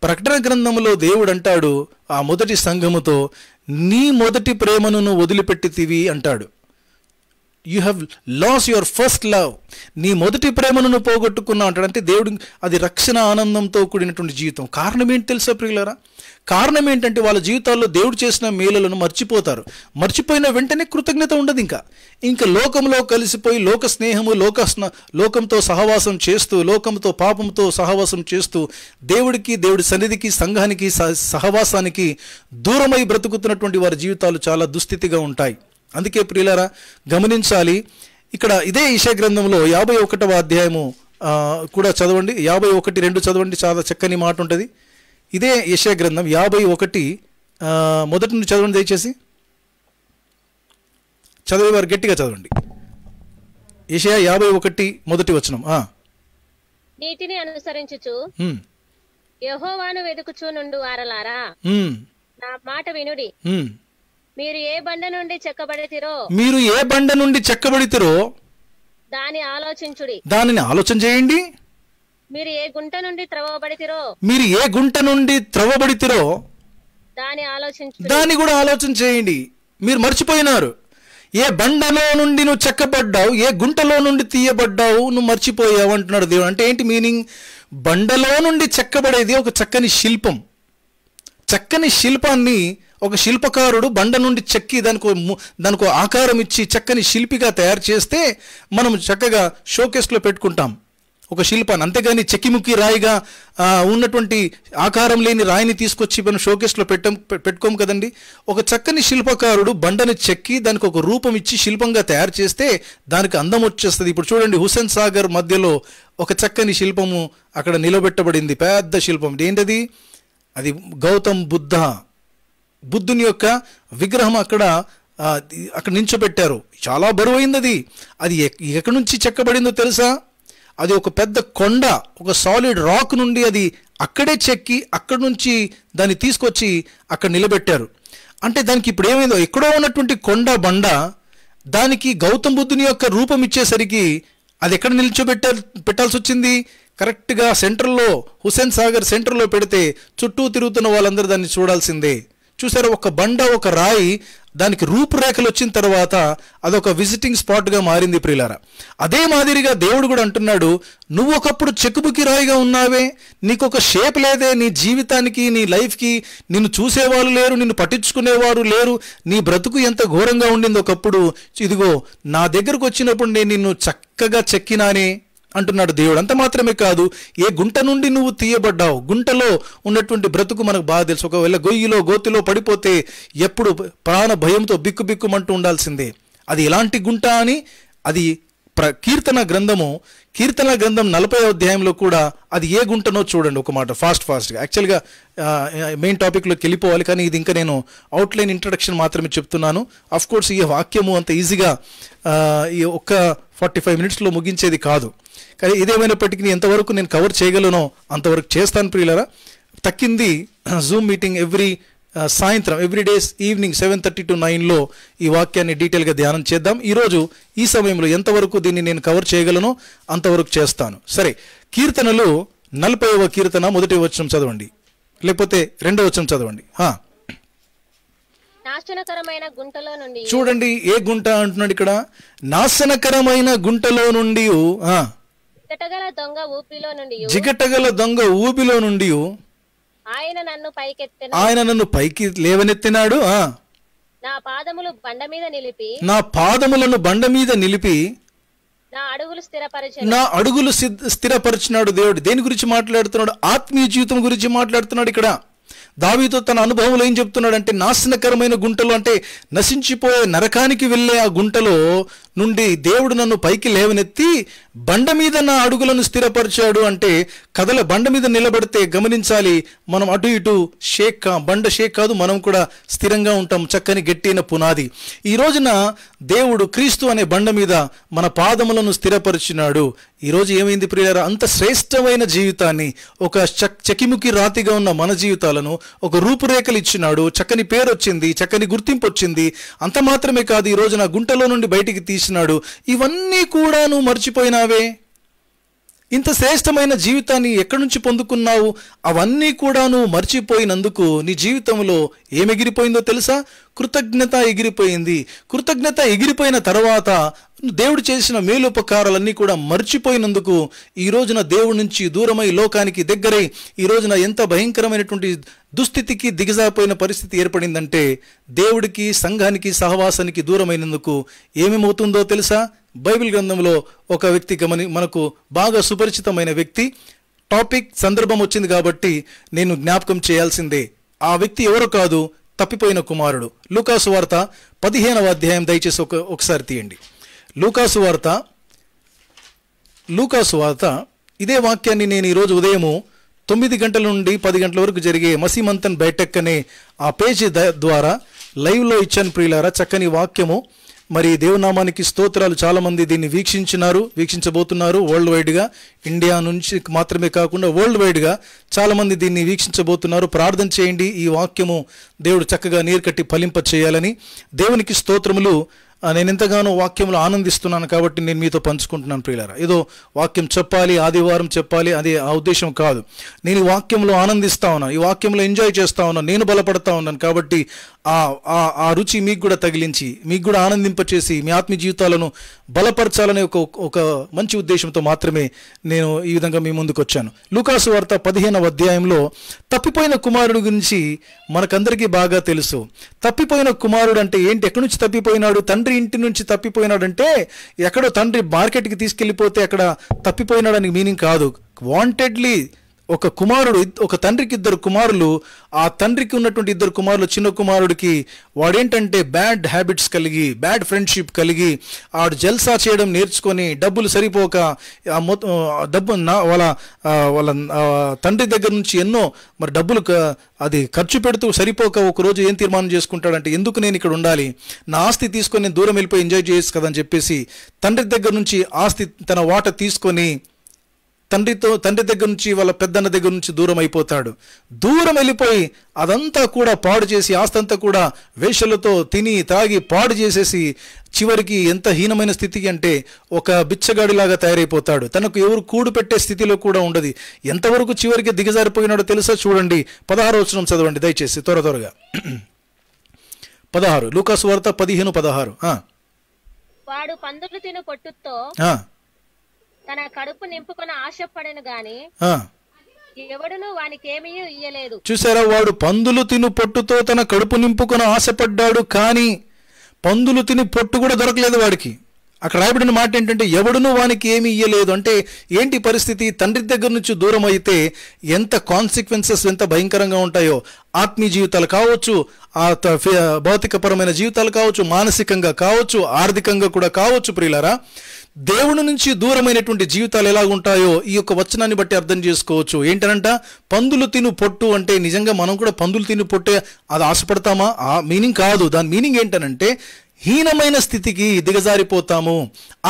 ప్రకటన గ్రంథంలో దేవుడు అంటాడు ఆ మొదటి సంఘముతో, నీ మొదటి ప్రేమను నువ్వు వదిలిపెట్టితివి అంటాడు. You have lost your first love. నీ మొదటి ప్రేమను నువ్వు పోగొట్టుకున్నావు అంటాడు. అంటే దేవుడు అది రక్షణ ఆనందంతో కూడినటువంటి జీవితం. కారణం ఏంటి తెలుసా ప్రియులారా? కారణం ఏంటంటే వాళ్ళ జీవితాల్లో దేవుడు చేసిన మేలులను మర్చిపోతారు. మర్చిపోయిన వెంటనే కృతజ్ఞత ఉండదు. ఇంకా లోకంలో కలిసిపోయి లోక స్నేహము, లోకంతో సహవాసం చేస్తూ, లోకంతో పాపంతో సహవాసం చేస్తూ, దేవుడికి, దేవుడి సన్నిధికి, సంఘానికి, సహవాసానికి దూరమై బ్రతుకుతున్నటువంటి వారి జీవితాలు చాలా దుస్థితిగా ఉంటాయి. అందుకే ప్రియులారా గమనించాలి. ఇక్కడ ఇదే యెషయా గ్రంథంలో 51వ అధ్యాయము కూడా చదవండి, 51:2 చదవండి. చాలా చక్కని మాట ఉంటుంది. ఇదే యెషయా గ్రంథం 51 మొదటి నుండి చదవండి దయచేసి. చదివేవారు గట్టిగా చదవండి. యెషయా 51 మొదటి వచనం. నీటిని అనుసరించుచు యెహోవాను వెదుకుచు నుండు వారలారా, నా మాట వినుడి. మీరు ఏ బండ నుండి చెక్కబడితిరో దాని ఆలోచించుడి. దానిని ఆలోచన చేయండి. మీరు ఏ గుంట నుండి త్రవ్వబడితిరో దాన్ని కూడా ఆలోచన చేయండి. మీరు మర్చిపోయినారు. ఏ బండలో నుండి నువ్వు చెక్కబడ్డావు, ఏ గుంటలో నుండి తీయబడ్డావు, నువ్వు మర్చిపోయావు అంటున్నాడు దేవుడు. అంటే ఏంటి మీనింగ్? బండలో నుండి చెక్కబడేది ఒక చక్కని శిల్పం. చక్కని శిల్పాన్ని ఒక శిల్పకారుడు బండ నుండి చెక్కి దానికి ఆకారం ఇచ్చి చక్కని శిల్పిగా తయారు చేస్తే మనం చక్కగా షోకేస్లో పెట్టుకుంటాం ఒక శిల్పాన్ని. అంతేగాని చెక్కిముక్కి రాయిగా ఉన్నటువంటి ఆకారం లేని రాయిని తీసుకొచ్చి మనం షోకేస్లో పెట్టుకోము కదండి. ఒక చక్కని శిల్పకారుడు బండని చెక్కి దానికి ఒక రూపం ఇచ్చి శిల్పంగా తయారు చేస్తే దానికి అందం వచ్చేస్తుంది. ఇప్పుడు చూడండి, హుస్సేన్ సాగర్ మధ్యలో ఒక చక్కని శిల్పము అక్కడ నిలబెట్టబడింది, పెద్ద శిల్పం. ఏంటది? అది గౌతమ్ బుద్ధుని యొక్క విగ్రహం అక్కడ నించోబెట్టారు. చాలా బరువైంది. అది ఎక్కడి నుంచి చెక్కబడిందో తెలుసా? అది ఒక పెద్ద కొండ, ఒక సాలిడ్ రాక్ నుండి అది అక్కడే చెక్కి అక్కడి నుంచి దాన్ని తీసుకొచ్చి అక్కడ నిలబెట్టారు. అంటే దానికి ఇప్పుడు ఏమైందో, ఎక్కడో ఉన్నటువంటి కొండ బండ దానికి గౌతమ్ బుద్ధుని యొక్క రూపం ఇచ్చేసరికి అది ఎక్కడ పెట్టాల్సి వచ్చింది? కరెక్ట్గా సెంటర్లో, హుస్సేన్ సాగర్ సెంటర్లో పెడితే చుట్టూ తిరుగుతున్న వాళ్ళందరూ దాన్ని చూడాల్సిందే. చూసారా? ఒక బండ, ఒక రాయి, దానికి రూపురేఖలు వచ్చిన తర్వాత అదొక విజిటింగ్ స్పాట్గా మారింది ప్రియులారా. అదే మాదిరిగా దేవుడు కూడా అంటున్నాడు, నువ్వు ఒకప్పుడు చెక్కుబుకి రాయిగా ఉన్నావే, నీకు ఒక షేప్ లేదే, నీ జీవితానికి, నీ లైఫ్కి నిన్ను చూసేవాళ్ళు లేరు, నిన్ను పట్టించుకునేవారు లేరు, నీ బ్రతుకు ఎంత ఘోరంగా ఉండింది ఒకప్పుడు. ఇదిగో నా దగ్గరకు వచ్చినప్పుడు నేను నిన్ను చక్కగా చెక్కినానే అంటున్నాడు దేవుడు. అంత మాత్రమే కాదు, ఏ గుంట నుండి నువ్వు తీయబడ్డావు. గుంటలో ఉన్నటువంటి బ్రతుకు మనకు బాగా తెలుసు. ఒకవేళ గోతిలో పడిపోతే ఎప్పుడు ప్రాణ భయంతో బిక్కుబిక్కుమంటూ ఉండాల్సిందే. అది ఎలాంటి గుంట అని అది కీర్తన గ్రంథం 40వ అధ్యాయంలో కూడా అది ఏ గుంటనో చూడండి. ఒక మాట ఫాస్ట్గా యాక్చువల్గా మెయిన్ టాపిక్లోకి వెళ్ళిపోవాలి, కానీ ఇది ఇంకా నేను అవుట్లైన్ ఇంట్రడక్షన్ మాత్రమే చెప్తున్నాను. అఫ్కోర్స్ ఈ వాక్యము అంత ఈజీగా ఈ ఒక్క 45 మినిట్స్లో ముగించేది కాదు. కానీ ఇదేమైనప్పటికీ ఎంతవరకు నేను కవర్ చేయగలనో అంతవరకు చేస్తాను ప్రియులారా. తక్కింది జూమ్ మీటింగ్ ఎవ్రీ సాయంత్రం ఎవ్రీడేస్ ఈవినింగ్ 7:30 to 9 ఈ వాక్యాన్ని డీటెయిల్గా ధ్యానం చేద్దాం. ఈరోజు ఈ సమయంలో ఎంతవరకు దీన్ని నేను కవర్ చేయగలనో అంతవరకు చేస్తాను. సరే, కీర్తనలు 40వ కీర్తన 1వ వచనం చదవండి, లేకపోతే 2వ వచనం చదవండి. నాశనకరమైన గుంటలో నుండి, చూడండి ఏ గుంట అంటున్నాడు ఇక్కడ, నాశనకరమైన గుంటలో నుండి, జిగటగల దొంగ ఊపిలో నుండి, జిగటగల దొంగ ఊబిలో నుండి ఆయన నన్ను పైకి లేవనెత్తినాడు. నా పాదములు బండ మీద నిలిపి, నా పాదములను బండ మీద నిలిపి నా అడుగులు స్థిరపరిచినాడు. దేవుడు దేని గురించి మాట్లాడుతున్నాడు? ఆత్మీయ జీవితం గురించి మాట్లాడుతున్నాడు. ఇక్కడ దావీదు తన అనుభవంలో ఏం చెప్తున్నాడంటే, నాశనకరమైన గుంటలో అంటే నశించిపోయే నరకానికి వెళ్ళే ఆ గుంటలో నుండి దేవుడు నన్ను పైకి లేవనెత్తి బండ మీద నా అడుగులను స్థిరపరిచాడు. అంటే బండ మీద నిలబడితే గమనించాలి, మనం అటు ఇటు బండ షేక్ కాదు, మనం కూడా స్థిరంగా ఉంటాం. చక్కని గట్టిన పునాది. ఈ రోజున దేవుడు క్రీస్తు అనే బండ మీద మన పాదములను స్థిరపరిచినాడు. ఈరోజు ఏమైంది ప్రియులారా? అంత శ్రేష్టమైన జీవితాన్ని, ఒక చకిముకి రాతిగా ఉన్న మన జీవితాలను ఒక రూపురేఖలు ఇచ్చినాడు. చక్కని పేరు వచ్చింది, చక్కని గుర్తింపు వచ్చింది. అంత మాత్రమే కాదు, ఈ రోజున గుంటలో నుండి బయటికి తీసినాడు. ఇవన్నీ కూడా నువ్వు మర్చిపోయినావే. ఇంత శ్రేష్టమైన జీవితాన్ని ఎక్కడి నుంచి పొందుకున్నావు? అవన్నీ కూడా నువ్వు మర్చిపోయినందుకు నీ జీవితంలో ఏమెగిరిపోయిందో తెలుసా? కృతజ్ఞత ఎగిరిపోయింది. కృతజ్ఞత ఎగిరిపోయిన తర్వాత దేవుడు చేసిన మేలుపకారాలన్నీ కూడా మర్చిపోయినందుకు ఈ రోజున దేవుడి నుంచి దూరమై లోకానికి దగ్గరై ఈ రోజున ఎంత భయంకరమైనటువంటి దుస్థితికి దిగజారిపోయిన పరిస్థితి ఏర్పడిందంటే, దేవుడికి, సంఘానికి, సహవాసానికి దూరమైనందుకు ఏమేమవుతుందో తెలుసా? బైబిల్ గ్రంథంలో ఒక వ్యక్తి మనకు బాగా సుపరిచితమైన వ్యక్తి, టాపిక్ సందర్భం వచ్చింది కాబట్టి నేను జ్ఞాపకం చేయాల్సిందే. ఆ వ్యక్తి ఎవరు కాదు, తప్పిపోయిన కుమారుడు. లూకాసు వార్త 15వ అధ్యాయం దయచేసి ఒకసారి తీయండి. లూకాసు వార్త ఇదే వాక్యాన్ని నేను ఈరోజు ఉదయము 9 గంటల నుండి 10 గంటల వరకు జరిగే మసీమంతన్ బైటెక్ అనే ఆ పేజీ ద్వారా లైవ్లో ఇచ్చాను ప్రియులారా. చక్కని వాక్యము. మరి దేవునామానికి స్తోత్రాలు. చాలామంది దీన్ని వీక్షించబోతున్నారు వరల్డ్ వైడ్గా. ఇండియా నుంచి మాత్రమే కాకుండా వరల్డ్ వైడ్గా చాలామంది దీన్ని వీక్షించబోతున్నారు. ప్రార్థన చేయండి, ఈ వాక్యము దేవుడు చక్కగా నీరు కట్టి ఫలింప చేయాలని. దేవునికి స్తోత్రములు. నేను ఎంతగానో వాక్యంలో ఆనందిస్తున్నాను కాబట్టి నేను మీతో పంచుకుంటున్నాను ప్రియులారా. ఏదో వాక్యం చెప్పాలి, ఆదివారం చెప్పాలి, అది ఆ ఉద్దేశం కాదు. నేను ఈ వాక్యంలో ఆనందిస్తా ఉన్నాను, ఈ వాక్యంలో ఎంజాయ్ చేస్తా ఉన్నాను, నేను బలపడతా ఉన్నాను. కాబట్టి ఆ రుచి మీకు కూడా తగిలించి, మీకు కూడా ఆనందింపచేసి, మీ ఆత్మీయ జీవితాలను బలపరచాలనే ఒక మంచి ఉద్దేశంతో మాత్రమే నేను ఈ విధంగా మీ ముందుకు వచ్చాను. లూకాసు వార్త 15వ అధ్యాయంలో తప్పిపోయిన కుమారుడు గురించి మనకందరికీ బాగా తెలుసు. తప్పిపోయిన కుమారుడు అంటే ఏంటి? ఎక్కడి నుంచి తప్పిపోయినాడు? తండ్రి ఇంటి నుంచి తప్పిపోయినాడంటే ఎక్కడో తండ్రి మార్కెట్కి తీసుకెళ్ళిపోతే అక్కడ తప్పిపోయినాడని మీనింగ్ కాదు. వాంటెడ్లీ ఒక తండ్రికి 2 కుమారులు, ఆ తండ్రికి ఉన్నటువంటి 2 కుమారులు, చిన్న కుమారుడికి వాడేంటంటే బ్యాడ్ హ్యాబిట్స్ కలిగి, బ్యాడ్ ఫ్రెండ్షిప్ కలిగి, ఆడు జల్సా చేయడం నేర్చుకొని, డబ్బులు సరిపోక వాళ్ళ తండ్రి దగ్గర నుంచి ఎన్నో మరి డబ్బులు అది ఖర్చు పెడుతూ సరిపోక ఒకరోజు ఏం తీర్మానం చేసుకుంటాడంటే, ఎందుకు నేను ఇక్కడ ఉండాలి, నా ఆస్తి తీసుకొని నేను దూరం వెళ్ళిపోయి ఎంజాయ్ చేయొచ్చు కదని చెప్పేసి తండ్రి దగ్గర నుంచి ఆస్తి తన వాట తీసుకొని తండ్రి దగ్గర నుంచి వాళ్ళ పెద్దన్న దగ్గర నుంచి దూరం అయిపోతాడు. దూరం వెళ్ళిపోయి అదంతా కూడా పాడు చేసి, ఆస్తంతా కూడా వేషలతో తిని తాగి పాడు చేసేసి చివరికి ఎంత హీనమైన స్థితికి అంటే ఒక బిచ్చగాడిలాగా తయారైపోతాడు. తనకు ఎవరు కూడు పెట్టే స్థితిలో కూడా ఉండదు. ఎంతవరకు చివరికి దిగజారిపోయినాడో తెలుసా? చూడండి, 16వ వచనం చదవండి దయచేసి త్వరగా. 16 లూకాసు వార్త 15:16. వాడు పందులు తిను పొట్టుతో తన కడుపు నింపుకొని ఆశపడను గాని ఎవడును వానికి ఏమీ ఇయ్యలేదు. చూసారా? వాడు పందులు తిను పొట్టుతో తన కడుపు నింపుకొని ఆశపడ్డాడు, కానీ పందులు తిని పొట్టు కూడా దొరకలేదు వాడికి. అక్కడ రాయబడిన మాట ఏంటంటే ఎవడును వానికి ఏమీ ఇయ్యలేదు. అంటే ఏంటి పరిస్థితి? తండ్రి దగ్గర నుంచి దూరం అయితే ఎంత కాన్సిక్వెన్సెస్ ఎంత భయంకరంగా ఉంటాయో. ఆత్మీయ జీవితాలు కావచ్చు, భౌతికపరమైన జీవితాలు కావచ్చు, మానసికంగా కావచ్చు, ఆర్థికంగా కూడా కావచ్చు. ప్రియులారా, దేవుని నుంచి దూరమైనటువంటి జీవితాలు ఎలాగుంటాయో ఈ యొక్క వచనాన్ని బట్టి అర్థం చేసుకోవచ్చు. ఏంటనంట, పందులు తిను పొట్టు అంటే నిజంగా మనం కూడా పందులు తిను పొట్టే అది ఆశపడతామా? ఆ మీనింగ్ కాదు. దాని మీనింగ్ ఏంటనంటే హీనమైన స్థితికి దిగజారిపోతాము.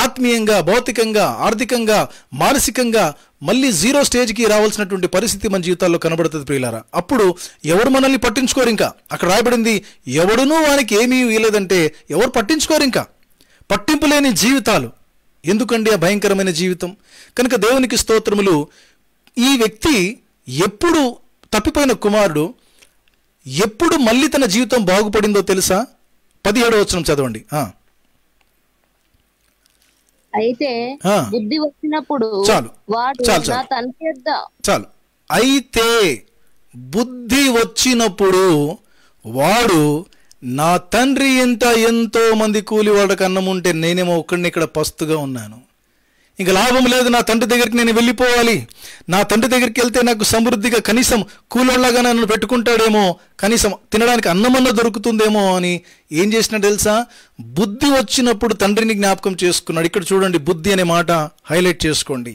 ఆత్మీయంగా, భౌతికంగా, ఆర్థికంగా, మానసికంగా మళ్ళీ జీరో స్టేజ్కి రావాల్సినటువంటి పరిస్థితి మన జీవితాల్లో కనబడుతుంది ప్రియులారా. అప్పుడు ఎవరు మనల్ని పట్టించుకోరు. ఇంకా అక్కడ రాయబడింది, ఎవడునూ వానికి ఏమీ వీలేదంటే ఎవరు పట్టించుకోరు. ఇంకా పట్టింపు లేని జీవితాలు ఎందుకండి ఆ భయంకరమైన జీవితం? కనుక దేవునికి స్తోత్రములు. ఈ వ్యక్తి ఎప్పుడు, తప్పిపోయిన కుమారుడు ఎప్పుడు మళ్ళీ తన జీవితం బాగుపడిందో తెలుసా? 17వ వచనం చదవండి. అయితే బుద్ధి వచ్చినప్పుడు వాడు నా తండ్రి యొద్ద చాలు. అయితే బుద్ధి వచ్చినప్పుడు వాడు నా తండ్రి ఇంత ఎంతో మంది కూలి వాళ్ళకి అన్నం ఉంటే నేనేమో ఒక్కడిని ఇక్కడ పస్తుగా ఉన్నాను. ఇంకా లాభం లేదు, నా తండ్రి దగ్గరికి నేను వెళ్ళిపోవాలి. నా తండ్రి దగ్గరికి వెళ్తే నాకు సమృద్ధిగా కనీసం కూలోళ్ళగా నన్ను పెట్టుకుంటాడేమో, కనీసం తినడానికి అన్నమన్న దొరుకుతుందేమో అని ఏం చేసినా తెలుసా? బుద్ధి వచ్చినప్పుడు తండ్రిని జ్ఞాపకం చేసుకున్నాడు. ఇక్కడ చూడండి, బుద్ధి అనే మాట హైలైట్ చేసుకోండి.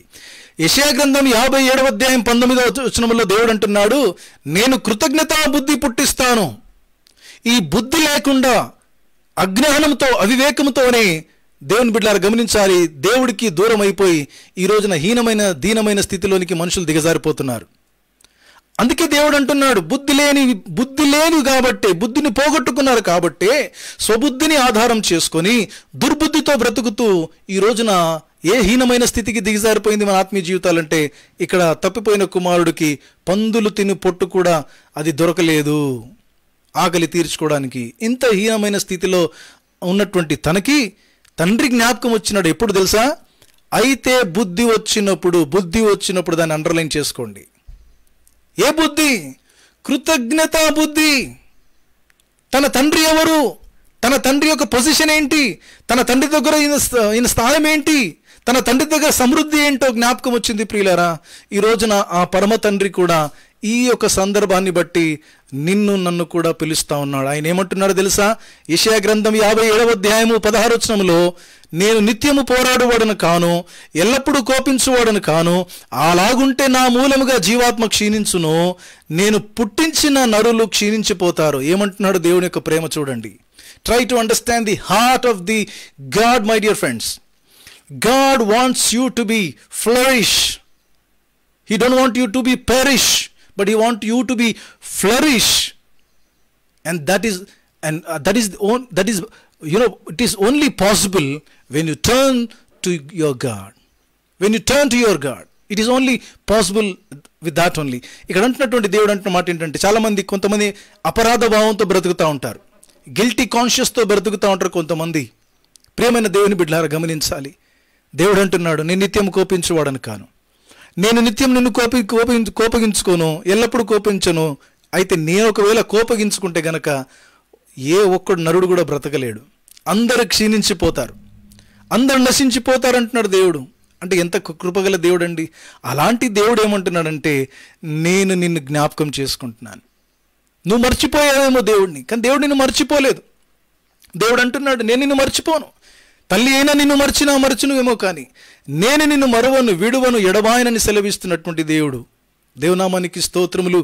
యెషయా గ్రంథం 57వ అధ్యాయం 19వ వచనంలో దేవుడు అంటున్నాడు, నేను కృతజ్ఞతా బుద్ధి పుట్టిస్తాను. ఈ బుద్ధి లేకుండా అజ్ఞానంతో, అవివేకంతోనే దేవుని బిడ్డలారా గమనించాలి, దేవుడికి దూరం అయిపోయి ఈ రోజున హీనమైన, దీనమైన స్థితిలోనికి మనుషులు దిగజారిపోతున్నారు. అందుకే దేవుడు అంటున్నాడు, బుద్ధి లేని కాబట్టి, బుద్ధిని పోగొట్టుకున్నారు కాబట్టి స్వబుద్ధిని ఆధారం చేసుకొని దుర్బుద్ధితో బ్రతుకుతూ ఈ రోజున ఏ హీనమైన స్థితికి దిగజారిపోయింది మన ఆత్మీయ జీవితాలంటే, ఇక్కడ తప్పిపోయిన కుమారుడికి పందులు తిని పొట్టు కూడా అది దొరకలేదు ఆకలి తీర్చుకోవడానికి. ఇంత హీనమైన స్థితిలో ఉన్నటువంటి తనకి తండ్రి జ్ఞాపకం వచ్చినాడు. ఎప్పుడు తెలుసా? అయితే బుద్ధి వచ్చినప్పుడు దాన్ని అండర్లైన్ చేసుకోండి. ఏ బుద్ధి? కృతజ్ఞతా బుద్ధి. తన తండ్రి ఎవరు, తన తండ్రి యొక్క పొజిషన్ ఏంటి, తన తండ్రి దగ్గర ఈయన స్థానం ఏంటి, తన తండ్రి దగ్గర సమృద్ధి ఏంటో జ్ఞాపకం వచ్చింది ప్రియులారా. ఈ రోజున ఆ పరమ తండ్రి కూడా ఈ యొక్క సందర్భాన్ని బట్టి నిన్ను నన్ను కూడా పిలుస్తా ఉన్నాడు. ఆయన ఏమంటున్నాడు తెలుసా? యెషయా గ్రంథం 57వ అధ్యాయము 16వ వచనంలో, నేను నిత్యము పోరాడువాడను కాను, ఎల్లప్పుడూ కోపించువాడను కాను, అలాగుంటే నా మూలముగా జీవాత్మ క్షీణించును, నేను పుట్టించిన నరులు క్షీణించిపోతారు. ఏమంటున్నాడు దేవుని యొక్క ప్రేమ చూడండి. Try to understand the heart of the God, my dear friends. God wants you to be flourish. He don't want you to be perish, but he want you to be flourish. And that is it is only possible when you turn to your God. When you turn to your God, it is only possible with that only. ఇక్కడ అంటున్నటువంటి దేవుడు అంటున్న మాట ఏంటంటే, చాలా మంది, కొంతమంది అపరాధ భావంతో బ్రతుకుతూ ఉంటారు, గిల్టీ కాన్షియస్తో బ్రతుకుతూ ఉంటారు కొంతమంది. ప్రియమైన దేవుని బిడ్డలారా గమనించాలి, దేవుడు అంటున్నాడు, నేను నిత్యం కోపించువాడను కాను, నేను నిత్యం నిన్ను కోపగించుకోను, ఎల్లప్పుడూ కోపించను. అయితే నేను ఒకవేళ కోపగించుకుంటే గనక ఏ ఒక్కడు నరుడు కూడా బ్రతకలేడు, అందరూ క్షీణించిపోతారు, అందరు నశించిపోతారు అంటున్నాడు దేవుడు. అంటే ఎంత కృపగల దేవుడు అండి. అలాంటి దేవుడు ఏమంటున్నాడంటే, నేను నిన్ను జ్ఞాపకం చేసుకుంటున్నాను. నువ్వు మర్చిపోయావేమో దేవుడిని, కానీ దేవుడు నిన్ను మర్చిపోలేదు. దేవుడు అంటున్నాడు, నేను నిన్ను మర్చిపోను. తల్లి అయినా నిన్ను మరచునువేమో, కానీ నేను నిన్ను మరువను, విడువను, ఎడబాయనని సెలవిస్తున్నటువంటి దేవుడు. దేవునామానికి స్తోత్రములు.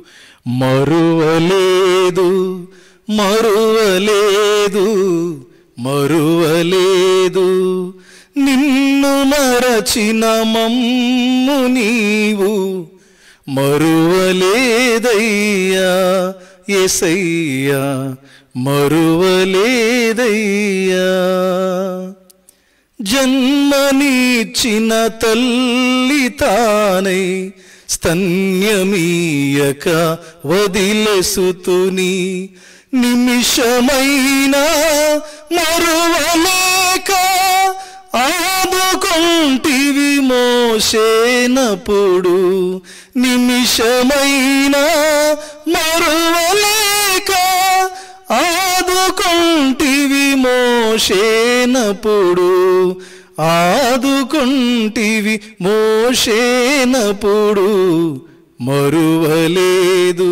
మరువలేదు నిన్ను మరచిన మమ్ము నీవు, మరువలేదయ్యా యేసయ్యా, మరువలేదయ్యా. జన్మనిచ్చిన తల్లి తానై స్తన్యమీయక వదిలేసుతుని, నిమిషమైనా మరువలేక ఆదుకొంటివి మోసేనప్పుడు, నిమిషమైనా మరువలేక ఆదుకొంటివి మోసేనప్పుడు, ఆదుకొంటివి మోసేనప్పుడు, మరువలేదు.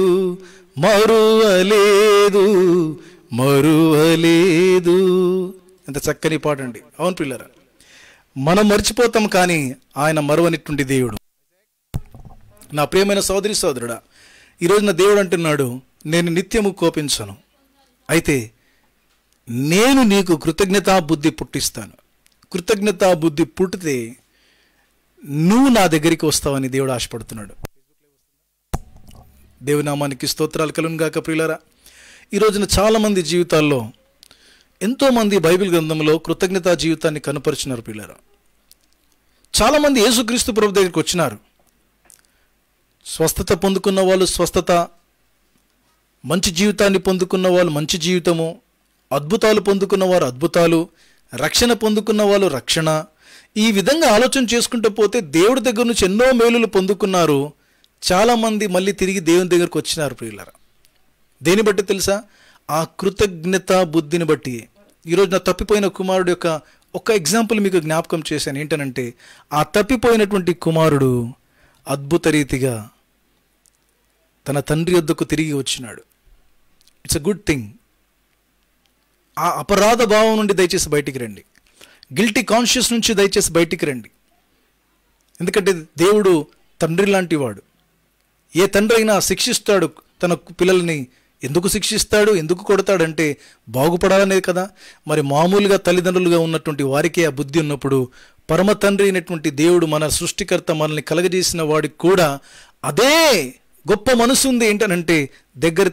ఎంత చక్కని పాట అండి. అవును పిల్లరా, మనం మర్చిపోతాం కానీ ఆయన మరువనిటువంటి దేవుడు. నా ప్రియమైన సోదరి సోదరుడా, ఈరోజు నా దేవుడు అంటున్నాడు, నేను నిత్యము కోపించను. అయితే నేను నీకు కృతజ్ఞతా బుద్ధి పుట్టిస్తాను. కృతజ్ఞతా బుద్ధి పుట్టితే నువ్వు నా దగ్గరికి వస్తావని దేవుడు ఆశపడుతున్నాడు. దేవుని నామానికి స్తోత్రాలు కలుగును గాక. ప్రియులారా, ఈ రోజున చాలామంది జీవితాల్లో ఎంతోమంది బైబిల్ గ్రంథంలో కృతజ్ఞతా జీవితాన్ని కనుపరిచినారు. ప్రియులారా, చాలామంది యేసుక్రీస్తు ప్రభు దగ్గరికి వచ్చినారు. స్వస్థత పొందుకున్న వాళ్ళు స్వస్థత, మంచి జీవితాన్ని పొందుకున్న వాళ్ళు మంచి జీవితము, అద్భుతాలు పొందుకున్న వారు అద్భుతాలు, రక్షణ పొందుకున్న వాళ్ళు రక్షణ. ఈ విధంగా ఆలోచన చేసుకుంటూ పోతే దేవుడి దగ్గర నుంచి ఎన్నో మేలులు పొందుకున్నారు. చాలామంది మళ్ళీ తిరిగి దేవుని దగ్గరకు వచ్చినారు. ప్రియులారా, దేని బట్టి తెలుసా? ఆ కృతజ్ఞత బుద్ధిని బట్టి. ఈరోజు నా తప్పిపోయిన కుమారుడు యొక్క ఒక ఎగ్జాంపుల్ మీకు జ్ఞాపకం చేశాను. ఏంటనంటే, ఆ తప్పిపోయినటువంటి కుమారుడు అద్భుత రీతిగా తన తండ్రి యొద్దకు తిరిగి వచ్చినాడు. It's a good thing. ఆ అపరాధ భావం నుండి దయచేసి బయటికి రండి. గిల్టీ కాన్షియస్ నుంచి దయచేసి బయటికి రండి. ఎందుకంటే దేవుడు తండ్రి లాంటి వాడు. ఏ తండ్రి అయినా శిక్షిస్తాడు తన పిల్లల్ని. ఎందుకు శిక్షిస్తాడు, ఎందుకు కొడతాడంటే బాగుపడాలనే కదా. మరి మామూలుగా తల్లిదండ్రులుగా ఉన్నటువంటి వారికే ఆ బుద్ధి ఉన్నప్పుడు, పరమ తండ్రి అయినటువంటి దేవుడు, మన సృష్టికర్త, మనల్ని కలగజేసిన వాడికి కూడా అదే గొప్ప మనసు ఉంది. ఏంటనంటే దగ్గర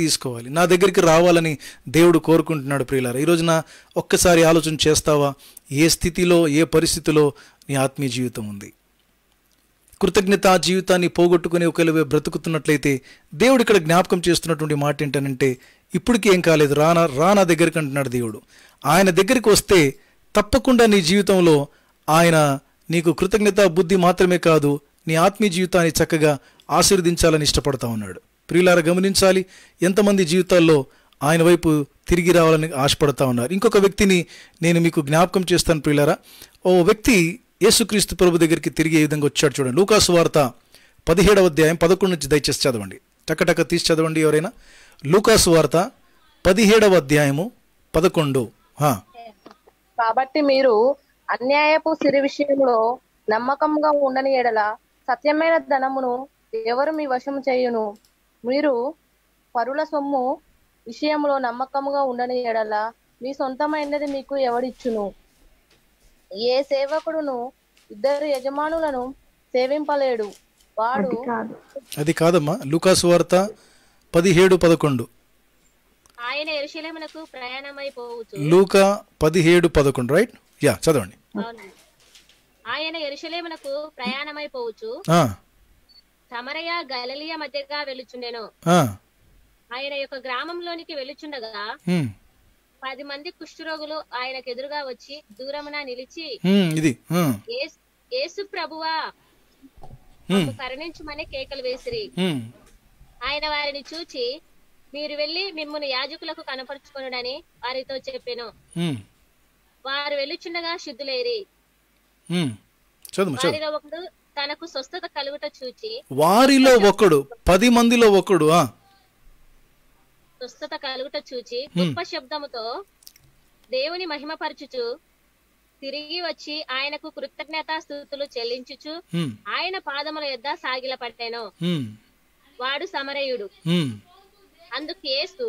తీసుకోవాలి. నా దగ్గరికి రావాలని దేవుడు కోరుకుంటున్నాడు. ప్రియులారా, ఈరోజున ఒక్కసారి ఆలోచన చేస్తావా? ఏ స్థితిలో, ఏ పరిస్థితిలో నీ ఆత్మీయ జీవితం ఉంది? కృతజ్ఞత జీవితాన్ని పోగొట్టుకుని ఒకవేళ బ్రతుకుతున్నట్లయితే దేవుడు ఇక్కడ జ్ఞాపకం చేస్తున్నటువంటి మాట ఏంటనంటే, ఇప్పటికీ ఏం కాలేదు, రానా దగ్గరికి అంటున్నాడు దేవుడు. ఆయన దగ్గరికి వస్తే తప్పకుండా నీ జీవితంలో ఆయన నీకు కృతజ్ఞత బుద్ధి మాత్రమే కాదు, నీ ఆత్మీయ జీవితాన్ని చక్కగా ఆశీర్వదించాలని ఇష్టపడతా ఉన్నాడు. ప్రియులారా, గమనించాలి, ఎంతమంది జీవితాల్లో ఆయన వైపు తిరిగి రావాలని ఆశపడతా ఉన్నారు. ఇంకొక వ్యక్తిని నేను మీకు జ్ఞాపకం చేస్తాను. ప్రియులారా, ఓ వ్యక్తి యేసుక్రీస్తు ప్రభు దగ్గరికి తిరిగి ఏ విధంగా వచ్చాడు చూడండి. లూకాసు వార్త 17వ అధ్యాయం 11 నుంచి దయచేసి చదవండి. టక్కటక్క తీసి చదవండి ఎవరైనా. లూకాసు వార్త 17వ అధ్యాయము 11. కాబట్టి మీరు అన్యాయపు సిరి విషయంలో నమ్మకంగా ఉండని ఎడల సత్యమైన ధనమును ఎవరు మీ వశము చేయును. మీరు పరుల సొమ్ము విషయంలో నమ్మకముగా ఉండని ఎడల మీ సొంతమైనది మీకు ఎవడిచ్చును. ఏ సేవకుడును ఇద్దరు యజమానులను సేవింపలేడు. వాడు అది కాదమ్మా, లూకాసు వార్త 17:11. ఆయన యెరూషలేమునకు ప్రయాణమైపోవచ్చు. లూకా 17:11, రైట్? యా, చదవండి. ఆయన యెరూషలేమునకు ప్రయాణమైపోవచ్చు. సమరయ గలిలయ మధ్యగా వెళ్ళుచుండెను. ఆయన యొక్క గ్రామంలోనికి వెళ్ళుచుండగా 10 మంది కుష్ఠరోగులు ఆయనకు ఎదురుగా వచ్చి దూరమున నిలిచి, యేసు ప్రభువా కరుణించుమని కేకలు వేసిరి. ఆయన వారిని చూచి, మీరు వెళ్లి మిమ్మును యాజకులకు కనపరుచుకొనుడని వారితో చెప్పెను. వారు వెళ్ళుచుండగా శుద్ధులేరి. వారిలో ఒకడు తనకు స్వస్థత కలుగుట చూచి, వారిలో ఒకడు 10 మందిలో ఒకడు స్వస్థత కలుగుట చూచి గొప్ప శబ్దముతో దేవుని మహిమపరచుచు తిరిగి వచ్చి ఆయనకు కృతజ్ఞతాస్తుతులు చెల్లించుచు ఆయన పాదముల యొద్ద సాగిలపడెను. వాడు సమరయుడు. అందుకు యేసు,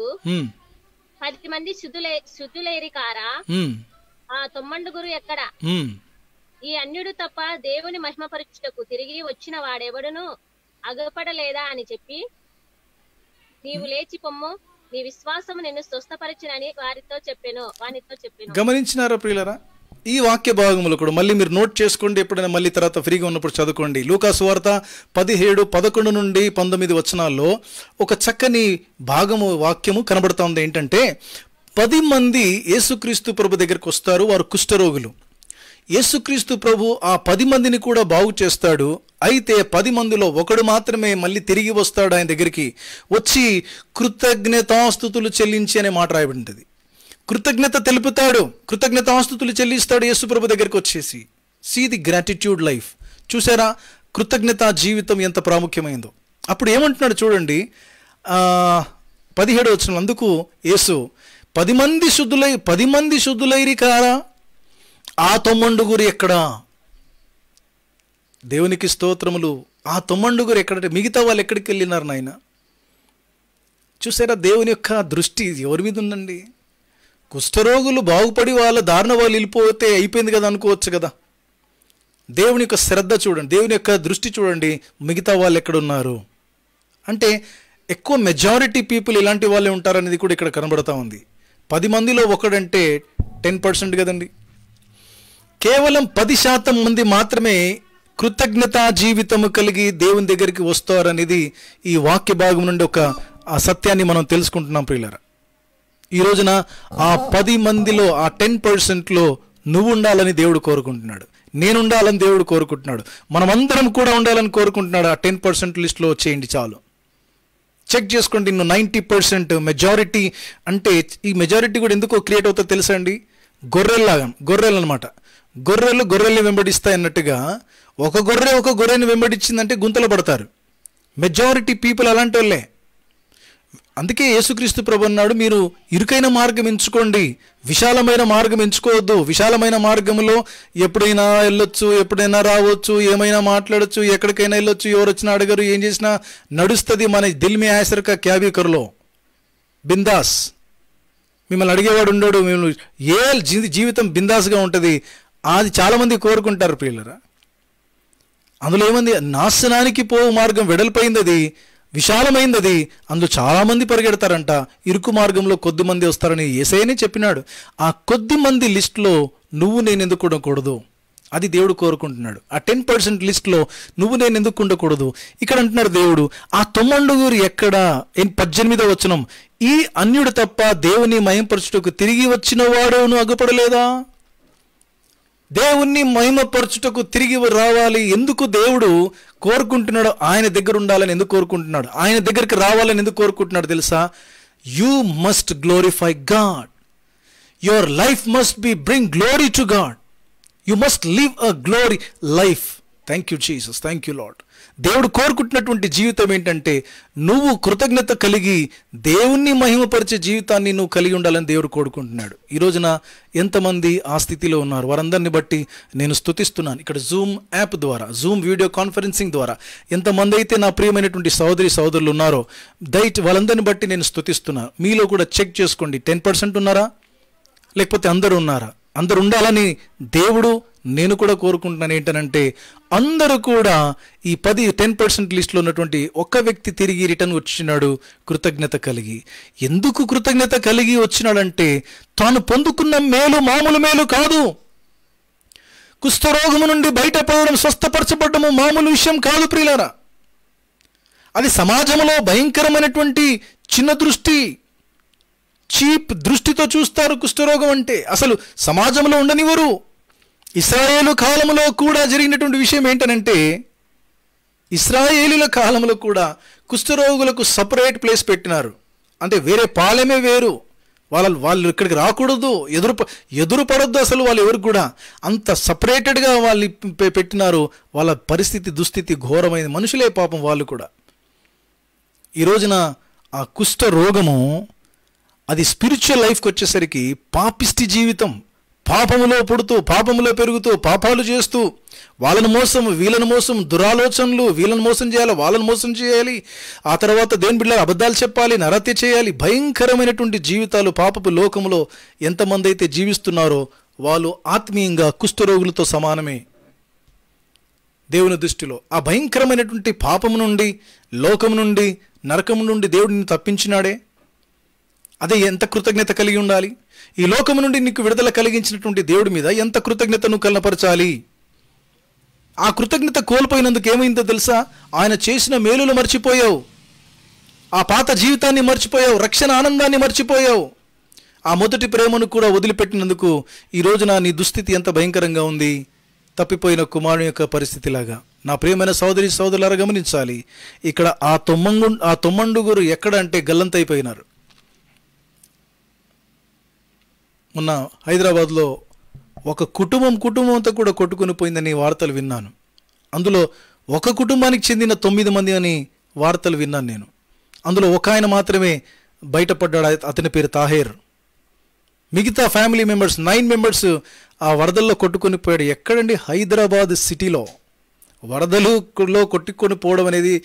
10 మంది శుద్ధులేరి కారా? ఆ 9 ఎక్కడ? ఈ అన్యుడు తప్ప దేవుని మహిమపరచుటకు తిరిగి వచ్చిన వాడెవడును అగపడలేదా అని చెప్పి, నీవు లేచి పొమ్ము, నీ విశ్వాసము నిన్ను స్వస్థపరచునని వానితో చెప్పెను. గమనించినారా ప్రియులారా? ఈ వాక్య భాగములు కూడా మళ్ళీ మీరు నోట్ చేసుకోండి. ఎప్పుడైనా మళ్ళీ తర్వాత ఫ్రీగా ఉన్నప్పుడు చదువుకోండి. లూకాసు వార్త 17:11 నుండి 19 వచనాల్లో ఒక చక్కని భాగము వాక్యము కనబడతా ఉంది. ఏంటంటే 10 మంది యేసుక్రీస్తు ప్రభు దగ్గరికి వస్తారు. వారు కుష్ఠరోగులు. యేసుక్రీస్తు ప్రభు ఆ 10 మందిని కూడా బాగు చేస్తాడు. అయితే 10 మందిలో ఒకడు మాత్రమే మళ్ళీ తిరిగి వస్తాడు ఆయన దగ్గరికి. వచ్చి కృతజ్ఞతాస్తుతులు చెల్లించి అనే మాట రాయబడింది. కృతజ్ఞత తెలుపుతాడు, కృతజ్ఞతాస్తుతులు చెల్లిస్తాడు యేసు ప్రభు దగ్గరికి వచ్చేసి. See the gratitude life. చూసారా కృతజ్ఞత జీవితం ఎంత ప్రాముఖ్యమైందో? అప్పుడు ఏమంటున్నాడు చూడండి, 17వ వచనం. అందుకు యేసు, 10 మంది శుద్ధులైరి కారా? ఆ 9 ఎక్కడా? దేవునికి స్తోత్రములు. ఆ 9 ఎక్కడంటే మిగతా వాళ్ళు ఎక్కడికి వెళ్ళినారు నాయన? చూసారా, దేవుని యొక్క దృష్టి ఎవరి మీద ఉందండి? కుష్ఠరోగులు బాగుపడి వాళ్ళ దారిన వాళ్ళు వెళ్ళిపోతే అయిపోయింది కదా అనుకోవచ్చు కదా. దేవుని యొక్క శ్రద్ధ చూడండి, దేవుని యొక్క దృష్టి చూడండి, మిగతా వాళ్ళు ఎక్కడున్నారు అంటే ఎక్కువ మెజారిటీ పీపుల్ ఇలాంటి వాళ్ళే ఉంటారనేది కూడా ఇక్కడ కనబడతా ఉంది. 10 మందిలో ఒకడంటే 10% కదండి. కేవలం 10% మంది మాత్రమే కృతజ్ఞతా జీవితము కలిగి దేవుని దగ్గరికి వస్తారనేది ఈ వాక్య భాగం నుండి ఒక ఆ సత్యాన్ని మనం తెలుసుకుంటున్నాం ప్రియులారా. ఈ రోజున ఆ 10 మందిలో ఆ 10%లో నువ్వు ఉండాలని దేవుడు కోరుకుంటున్నాడు, నేను ఉండాలని దేవుడు కోరుకుంటున్నాడు, మనమందరం కూడా ఉండాలని కోరుకుంటున్నాడు. ఆ 10% లిస్ట్లో వచ్చేయండి చాలు. చెక్ చేసుకోండి. నువ్వు 90% మెజారిటీ అంటే ఈ మెజారిటీ కూడా ఎందుకో క్రియేట్ అవుతుందో తెలుసా అండి? గొర్రెలు అనమాట. గొర్రెల్ని వెంబడిస్తాయి అన్నట్టుగా ఒక గొర్రెని వెంబడించిందంటే గుంతలు పడతారు. మెజారిటీ పీపుల్ అలాంటి వాళ్ళే. అందుకే యేసుక్రీస్తు ప్రభు అన్నాడు, మీరు ఇరుకైన మార్గం ఎంచుకోండి, విశాలమైన మార్గం ఎంచుకోవద్దు. విశాలమైన మార్గంలో ఎప్పుడైనా వెళ్ళొచ్చు, ఎప్పుడైనా రావచ్చు, ఏమైనా మాట్లాడచ్చు, ఎక్కడికైనా వెళ్ళొచ్చు, ఎవరు వచ్చినా అడగరు, ఏం చేసినా నడుస్తుంది. మన దిల్ మే ఆసర్ కా క్యా భీ కర్ లో, బిందాస్. మిమ్మల్ని అడిగేవాడు ఉండడు, మిమ్మల్ని జీవితం బిందాస్గా ఉంటుంది. అది చాలామంది కోరుకుంటారు ప్రియులరా. అందులో ఏమంది? నాశనానికి పోవు మార్గం వెడల్పోయింది, అది విశాలమైంది, అది అందులో చాలామంది పరిగెడతారంట. ఇరుకు మార్గంలో కొద్ది మంది వస్తారని యేసయ్యనే చెప్పినాడు. ఆ కొద్ది మంది లిస్టులో నువ్వు నేను ఎందుకు ఉండకూడదు? అది దేవుడు కోరుకుంటున్నాడు. ఆ 10% లిస్టులో నువ్వు నేను ఎందుకు ఉండకూడదు? ఇక్కడ అంటున్నాడు దేవుడు, ఆ 90 ఎక్కడ? 18వ వచనం, ఈ అన్యుడు తప్ప దేవుని మహిమపరచుటకు తిరిగి వచ్చిన వాడు నువ్వు అగ్గుపడలేదా? దేవుణ్ణి మహిమపరచుటకు తిరిగి రావాలి. ఎందుకు దేవుడు కోరుకుంటున్నాడు? ఆయన దగ్గర ఉండాలని ఎందుకు కోరుకుంటున్నాడు? ఆయన దగ్గరికి రావాలని ఎందుకు కోరుకుంటున్నాడు తెలుసా? You must glorify God. Your life must be bring glory to God. You must live a glory life. Thank you Jesus, thank you lord. దేవుడు కోరుకుంటున్నటువంటి జీవితం ఏంటంటే నువ్వు కృతజ్ఞత కలిగి దేవుణ్ణి మహిమపరిచే జీవితాన్ని నువ్వు కలిగి ఉండాలని దేవుడు కోరుకుంటున్నాడు. ఈ రోజున ఎంతమంది ఆ స్థితిలో ఉన్నారు? వారందరిని బట్టి నేను స్తుతిస్తున్నాను. ఇక్కడ జూమ్ యాప్ ద్వారా, జూమ్ వీడియో కాన్ఫరెన్సింగ్ ద్వారా ఎంతమంది అయితే నా ప్రియమైనటువంటి సోదరులు ఉన్నారో వాళ్ళందరిని బట్టి నేను స్తుతిస్తున్నాను. మీలో కూడా చెక్ చేసుకోండి, 10% ఉన్నారా లేకపోతే అందరూ ఉన్నారా? అందరు ఉండాలని దేవుడు నేను కూడా కోరుకుంటున్నాను. ఏంటనంటే అందరూ కూడా ఈ 10% లిస్టులో ఉన్నటువంటి ఒక్క వ్యక్తి తిరిగి రిటర్న్ వచ్చినాడు కృతజ్ఞత కలిగి. ఎందుకు కృతజ్ఞత కలిగి వచ్చినాడంటే తాను పొందుకున్న మేలు మామూలు మేలు కాదు. కుష్ఠరోగము నుండి బయటపడడం, స్వస్థపరచబడము మామూలు విషయం కాదు ప్రియులారా. అది సమాజంలో భయంకరమైనటువంటి చిన్న దృష్టి, చీప్ దృష్టితో చూస్తారు. కుష్ఠరోగం అంటే అసలు సమాజంలో ఉండనివ్వరు. ఇశ్రాయేలు కాలంలో కూడా జరిగినటువంటి విషయం ఏంటనంటే ఇశ్రాయేలుల కాలంలో కూడా కుష్ఠరోగులకు సపరేట్ ప్లేస్ పెట్టినారు. అంటే వేరే పాలెమే వేరు, వాళ్ళు ఇక్కడికి రాకూడదు, ఎదురు పడొద్దు అసలు వాళ్ళు ఎవరికి కూడా. అంత సపరేటెడ్గా వాళ్ళు పెట్టినారు. వాళ్ళ పరిస్థితి దుస్థితి ఘోరమైంది. మనుషులే పాపం వాళ్ళు కూడా. ఈ రోజున ఆ కుష్ఠ రోగము అది స్పిరిచువల్ లైఫ్కి వచ్చేసరికి పాపిష్టి జీవితం, పాపములో పుడుతూ పాపములో పెరుగుతూ పాపాలు చేస్తూ వాళ్ళని మోసం వీళ్ళని మోసం, దురాలోచనలు, వీళ్ళని మోసం చేయాలి వాళ్ళని మోసం చేయాలి, ఆ తర్వాత దేని బిడ్డలు అబద్ధాలు చెప్పాలి, నరహత్య చేయాలి, భయంకరమైనటువంటి జీవితాలు పాపపు లోకములో ఎంతమంది అయితే జీవిస్తున్నారో వాళ్ళు ఆత్మీయంగా కుష్ఠరోగులతో సమానమే దేవుని దృష్టిలో. ఆ భయంకరమైనటువంటి పాపము నుండి, లోకము నుండి, నరకము నుండి దేవుడిని తప్పించినాడే. అదే ఎంత కృతజ్ఞత కలిగి ఉండాలి. ఈ లోకము నుండి నీకు విడుదల కలిగించినటువంటి దేవుడి మీద ఎంత కృతజ్ఞతను కనపరచాలి. ఆ కృతజ్ఞత కోల్పోయినందుకు ఏమైందో తెలుసా? ఆయన చేసిన మేలులు మర్చిపోయావు, ఆ పాత జీవితాన్ని మర్చిపోయావు, రక్షణ ఆనందాన్ని మర్చిపోయావు, ఆ మొదటి ప్రేమను కూడా వదిలిపెట్టినందుకు ఈ రోజున నీ దుస్థితి ఎంత భయంకరంగా ఉంది. తప్పిపోయిన కుమారుని యొక్క పరిస్థితిలాగా. నా ప్రియమైన సోదరులారా గమనించాలి. ఇక్కడ ఆ 90 ఎక్కడ అంటే గల్లంతైపోయినారు. మొన్న హైదరాబాద్లో ఒక కుటుంబంతో కూడా కొట్టుకుని పోయిందని వార్తలు విన్నాను. అందులో ఒక కుటుంబానికి చెందిన 9 మంది అని వార్తలు విన్నాను నేను. అందులో ఒక ఆయన మాత్రమే బయటపడ్డాడు. అతని పేరు తాహేర్. మిగతా ఫ్యామిలీ మెంబర్స్ 9 మెంబర్స్ ఆ వరదల్లో కొట్టుకొని పోయాడు. ఎక్కడండి? హైదరాబాద్ సిటీలో. వరదలలో కొట్టుకొని పోవడం అనేది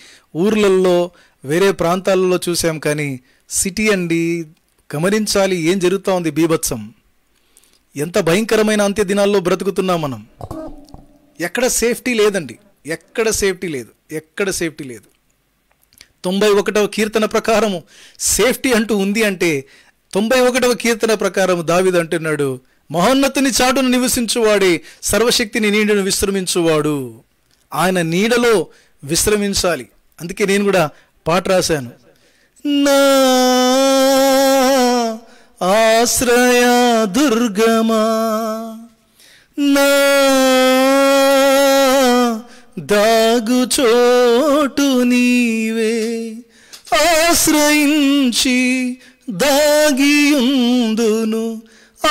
ఊర్లలో వేరే ప్రాంతాలలో చూసాం, కానీ సిటీ అండి. గమనించాలి ఏం జరుగుతూ ఉంది. బీభత్సం. ఎంత భయంకరమైన అంత్య దినాల్లో బ్రతుకుతున్నాం మనం. ఎక్కడ సేఫ్టీ లేదండి. ఎక్కడ సేఫ్టీ లేదు. 91వ కీర్తన ప్రకారము సేఫ్టీ అంటూ ఉంది అంటే 91వ కీర్తన ప్రకారం దావీదు అంటున్నాడు, మహోన్నతుని చాటును నివసించువాడే సర్వశక్తిని నీడను విశ్రమించువాడు. ఆయన నీడలో విశ్రమించాలి. అందుకే నేను కూడా పాట రాశాను. నా ఆశ్రయ దుర్గమా, నా దాగుచోటు నీవే, ఆశ్రయించి దాగియుందును,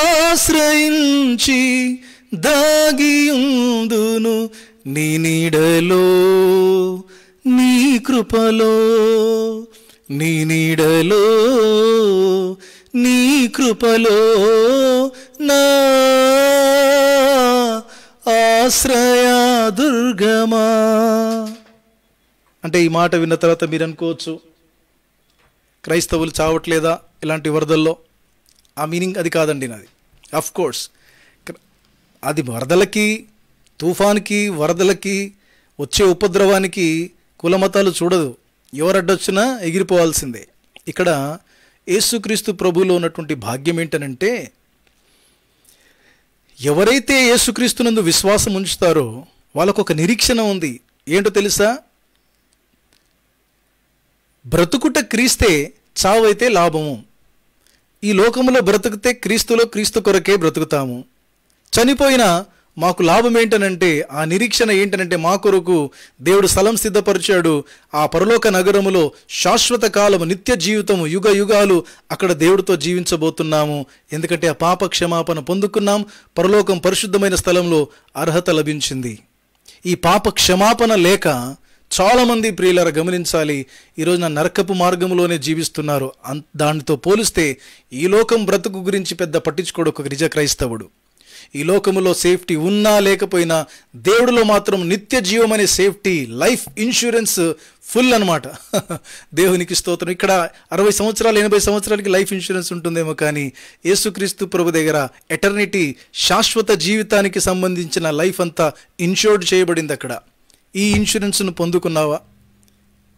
ఆశ్రయించి దాగియుందును, నీ నీడలో నీ కృపలో, నీ నీడలో నీ కృపలో నా ఆశ్రయ దుర్గమా. అంటే ఈ మాట విన్న తర్వాత మీరు అనుకోవచ్చు, క్రైస్తవులు చావట్లేదా ఇలాంటి వరదల్లో? ఆ మీనింగ్ అది కాదండి నాది. ఆఫ్ కోర్స్ అది వరదలకి, తుఫాన్కి, వరదలకి, వచ్చే ఉపద్రవానికి కులమతాలు చూడదు. ఎవరడ్డొచ్చినా ఎగిరిపోవాల్సిందే. ఇక్కడ యేసుక్రీస్తు ప్రభువులో ఉన్నటువంటి భాగ్యం ఏంటనంటే, ఎవరైతే యేసుక్రీస్తునందు విశ్వాసం ఉంచుతారో వాళ్ళకు ఒక నిరీక్షణ ఉంది. ఏంటో తెలుసా? బ్రతుకుట క్రీస్తే, చావైతే లాభము. ఈ లోకములో బ్రతుకుతే క్రీస్తులో, క్రీస్తు కొరకే బ్రతుకుతాము. చనిపోయినా మాకు లాభం ఏంటనంటే, ఆ నిరీక్షణ ఏంటనంటే, మా కొరకు దేవుడు స్థలం సిద్ధపరిచాడు. ఆ పరలోక నగరములో శాశ్వత కాలము, నిత్య జీవితము, యుగ యుగాలు అక్కడ దేవుడితో జీవించబోతున్నాము. ఎందుకంటే ఆ పాప క్షమాపణ పొందుకున్నాం. పరలోకం పరిశుద్ధమైన స్థలంలో అర్హత లభించింది. ఈ పాప క్షమాపణ లేక చాలామంది ప్రియులారా గమనించాలి, ఈరోజు నా నరకపు మార్గంలోనే జీవిస్తున్నారు. దానితో పోలిస్తే ఈ లోకం బ్రతుకు గురించి పెద్ద పట్టించుకోడు ఒక నిజ క్రైస్తవుడు. ఈ లోకములో సేఫ్టీ ఉన్నా లేకపోయినా దేవుడిలో మాత్రం నిత్య జీవం అనే సేఫ్టీ, లైఫ్ ఇన్సూరెన్స్ ఫుల్ అనమాట. దేవునికి స్తోత్రం. ఇక్కడ 60 సంవత్సరాలు 80 సంవత్సరాలకి లైఫ్ ఇన్సూరెన్స్ ఉంటుందేమో, కానీ యేసుక్రీస్తు ప్రభు దగ్గర ఎటర్నిటీ, శాశ్వత జీవితానికి సంబంధించిన లైఫ్ అంతా ఇన్షూర్డ్ చేయబడింది అక్కడ. ఈ ఇన్సూరెన్స్ను పొందుకున్నావా?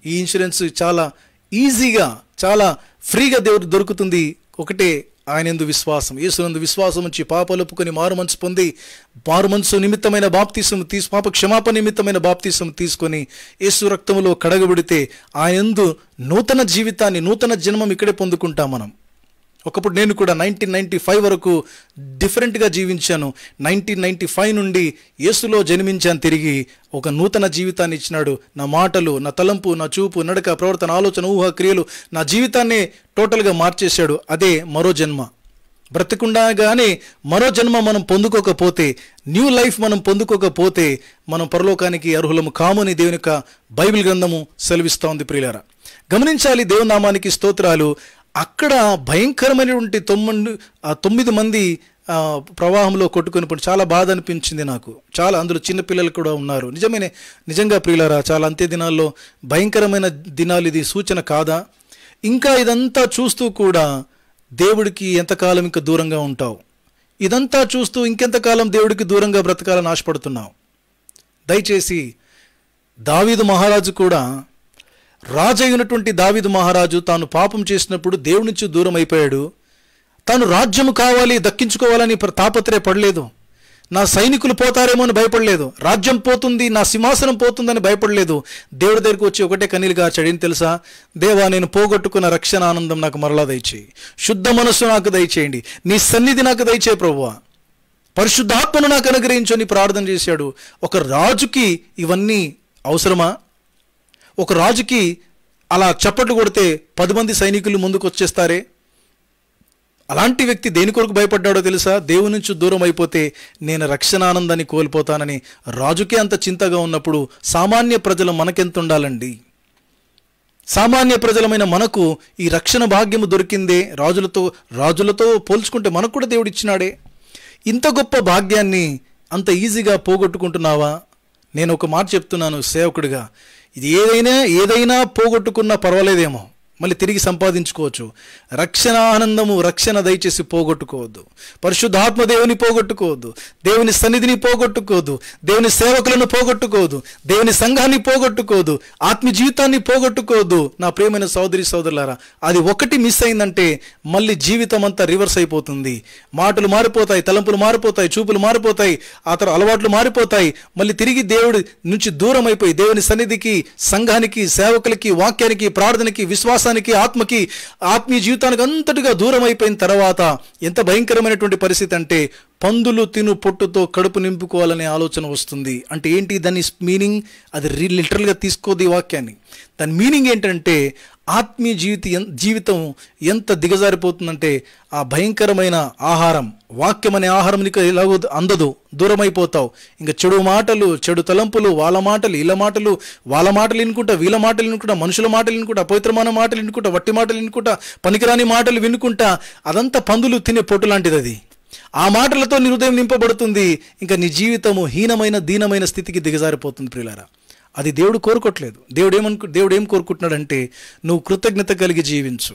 ఈ ఇన్సూరెన్స్ చాలా ఈజీగా, చాలా ఫ్రీగా దేవుడు దొరుకుతుంది. ఒకటే, ఆయనందు విశ్వాసం, యేసునందు విశ్వాసం ఉంచి పాపాలు ఒప్పుకొని మారుమనసు పొంది, మారుమనసు నిమిత్తమైన బాప్తిసం పాప క్షమాపణ నిమిత్తమైన బాప్తిసం తీసుకొని యేసు రక్తములో కడగబడితే ఆయనందు నూతన జీవితాన్ని, నూతన జన్మం ఇక్కడే పొందుకుంటాం మనం. ఒకప్పుడు నేను కూడా 1995 వరకు డిఫరెంట్గా జీవించాను. 1995 నుండి యేసులో జన్మించాను. తిరిగి ఒక నూతన జీవితాన్ని ఇచ్చినాడు. నా మాటలు, నా తలంపు, నా చూపు, నడక, ప్రవర్తన, ఆలోచన, ఊహ, క్రియలు, నా జీవితాన్నే టోటల్గా మార్చేశాడు. అదే మరో జన్మ. బ్రతికుండగానే మరో జన్మ మనం పొందుకోకపోతే, న్యూ లైఫ్ మనం పొందుకోకపోతే మనం పరలోకానికి అర్హులము కామని దేవుని యొక్క బైబిల్ గ్రంథము సెలవిస్తూ ఉంది. ప్రియులారా గమనించాలి, దేవుని నామానికి స్తోత్రాలు. అక్కడ భయంకరమైనటువంటి 9 మంది ప్రవాహంలో కొట్టుకొని పడి చాలా బాధ అనిపించింది నాకు. చాలా, అందులో చిన్నపిల్లలు కూడా ఉన్నారు. నిజంగా ప్రియులారా, చాలా అంత్య దినాల్లో భయంకరమైన దినాలు. ఇది సూచన కాదా? ఇంకా ఇదంతా చూస్తూ కూడా దేవుడికి ఎంతకాలం ఇంకా దూరంగా ఉంటావు? ఇదంతా చూస్తూ ఇంకెంతకాలం దేవుడికి దూరంగా బ్రతకాలని ఆశపడుతున్నావు? దయచేసి దావీదు మహారాజు కూడా, రాజు అయినటువంటి దావీదు మహారాజు తాను పాపం చేసినప్పుడు దేవుడి నుంచి దూరం అయిపోయాడు. తాను రాజ్యము కావాలి, దక్కించుకోవాలని తాపత్రయపడలేదు. నా సైనికులు పోతారేమో అని భయపడలేదు. రాజ్యం పోతుంది, నా సింహాసనం పోతుందని భయపడలేదు. దేవుడి దగ్గరికి వచ్చి ఒకటే కన్నీలుగా చెడిని తెలుసా? దేవా, నేను పోగొట్టుకున్న రక్షణ ఆనందం నాకు మరలా దయచేయి, శుద్ధ మనస్సు నాకు దయచేయండి, నీ సన్నిధి నాకు దయచేయి ప్రభువా, పరిశుద్ధాత్మను నాకు అనుగ్రహించని ప్రార్థన చేశాడు. ఒక రాజుకి ఇవన్నీ అవసరమా? ఒక రాజుకి అలా చప్పట్లు కొడితే 10 మంది సైనికులు ముందుకు వచ్చేస్తారే? అలాంటి వ్యక్తి దేని కొరకు భయపడ్డాడో తెలుసా? దేవుని నుంచి దూరం అయిపోతే నేను రక్షణ ఆనందాన్ని కోల్పోతానని. రాజుకే అంత చింతగా ఉన్నప్పుడు సామాన్య ప్రజలు మనకెంత ఉండాలండి? సామాన్య ప్రజలమైన మనకు ఈ రక్షణ భాగ్యము దొరికిందే. రాజులతో పోల్చుకుంటే మనకు కూడా దేవుడు ఇచ్చినాడే. ఇంత గొప్ప భాగ్యాన్ని అంత ఈజీగా పోగొట్టుకుంటున్నావా? నేను ఒక మాట చెప్తున్నాను సేవకుడిగా, ఇది ఏదైనా పోగొట్టుకున్నా పర్వాలేదేమో, మళ్ళీ తిరిగి సంపాదించుకోవచ్చు. రక్షణ ఆనందము, రక్షణ దయచేసి పోగొట్టుకోవద్దు. పరిశుద్ధాత్మ దేవుని పోగొట్టుకోవద్దు. దేవుని సన్నిధిని పోగొట్టుకోవద్దు. దేవుని సేవకులను పోగొట్టుకోవద్దు. దేవుని సంఘాన్ని పోగొట్టుకోవద్దు. ఆత్మీయ జీవితాన్ని పోగొట్టుకోవద్దు. నా ప్రియమైన సోదరి సోదరులారా, అది ఒకటి మిస్ అయిందంటే మళ్ళీ జీవితం అంతా రివర్స్ అయిపోతుంది. మాటలు మారిపోతాయి, తలంపులు మారిపోతాయి, చూపులు మారిపోతాయి, ఆ తర్వాత అలవాట్లు మారిపోతాయి. మళ్ళీ తిరిగి దేవుడి నుంచి దూరం అయిపోయి దేవుని సన్నిధికి, సంఘానికి, సేవకులకి, వాక్యానికి, ప్రార్థనకి, విశ్వాసానికి, ఆత్మకి, ఆత్మీయ జీవితానికి అంతటిగా దూరం అయిపోయిన తర్వాత ఎంత భయంకరమైనటువంటి పరిస్థితి అంటే పందులు తిను పొట్టుతో కడుపు నింపుకోవాలనే ఆలోచన వస్తుంది. అంటే ఏంటి దాని మీనింగ్? అది లిటరల్గా తీసుకోదు ఈ వాక్యాన్ని. దాని మీనింగ్ ఏంటంటే ఆత్మీయ జీవితం ఎంత దిగజారిపోతుందంటే ఆ భయంకరమైన ఆహారం, వాక్యం అనే ఆహారం నీకు ఎలాగో అందదు, దూరం అయిపోతావు. ఇంకా చెడు మాటలు, చెడు తలంపులు, వాళ్ళ మాటలు, వీళ్ళ మాటలు, వాళ్ళ మాటలు వినుకుంటా, వీళ్ళ మాటలు వినుకుంటా, మనుషుల మాటలు వినుకుంటా, అపవిత్రమైన మాటలు వినుకుంటా, వట్టి మాటలు వినుకుంటా, పనికిరాని మాటలు వినుకుంటా, అదంతా పందులు తినే పొట్టు లాంటిది. అది ఆ మాటలతో నీ హృదయం నింపబడుతుంది. ఇంకా నీ జీవితము హీనమైన, దీనమైన స్థితికి దిగజారిపోతుంది. ప్రియులారా, అది దేవుడు కోరుకోవట్లేదు. దేవుడు ఏం కోరుకుంటున్నాడంటే నువ్వు కృతజ్ఞత కలిగి జీవించు.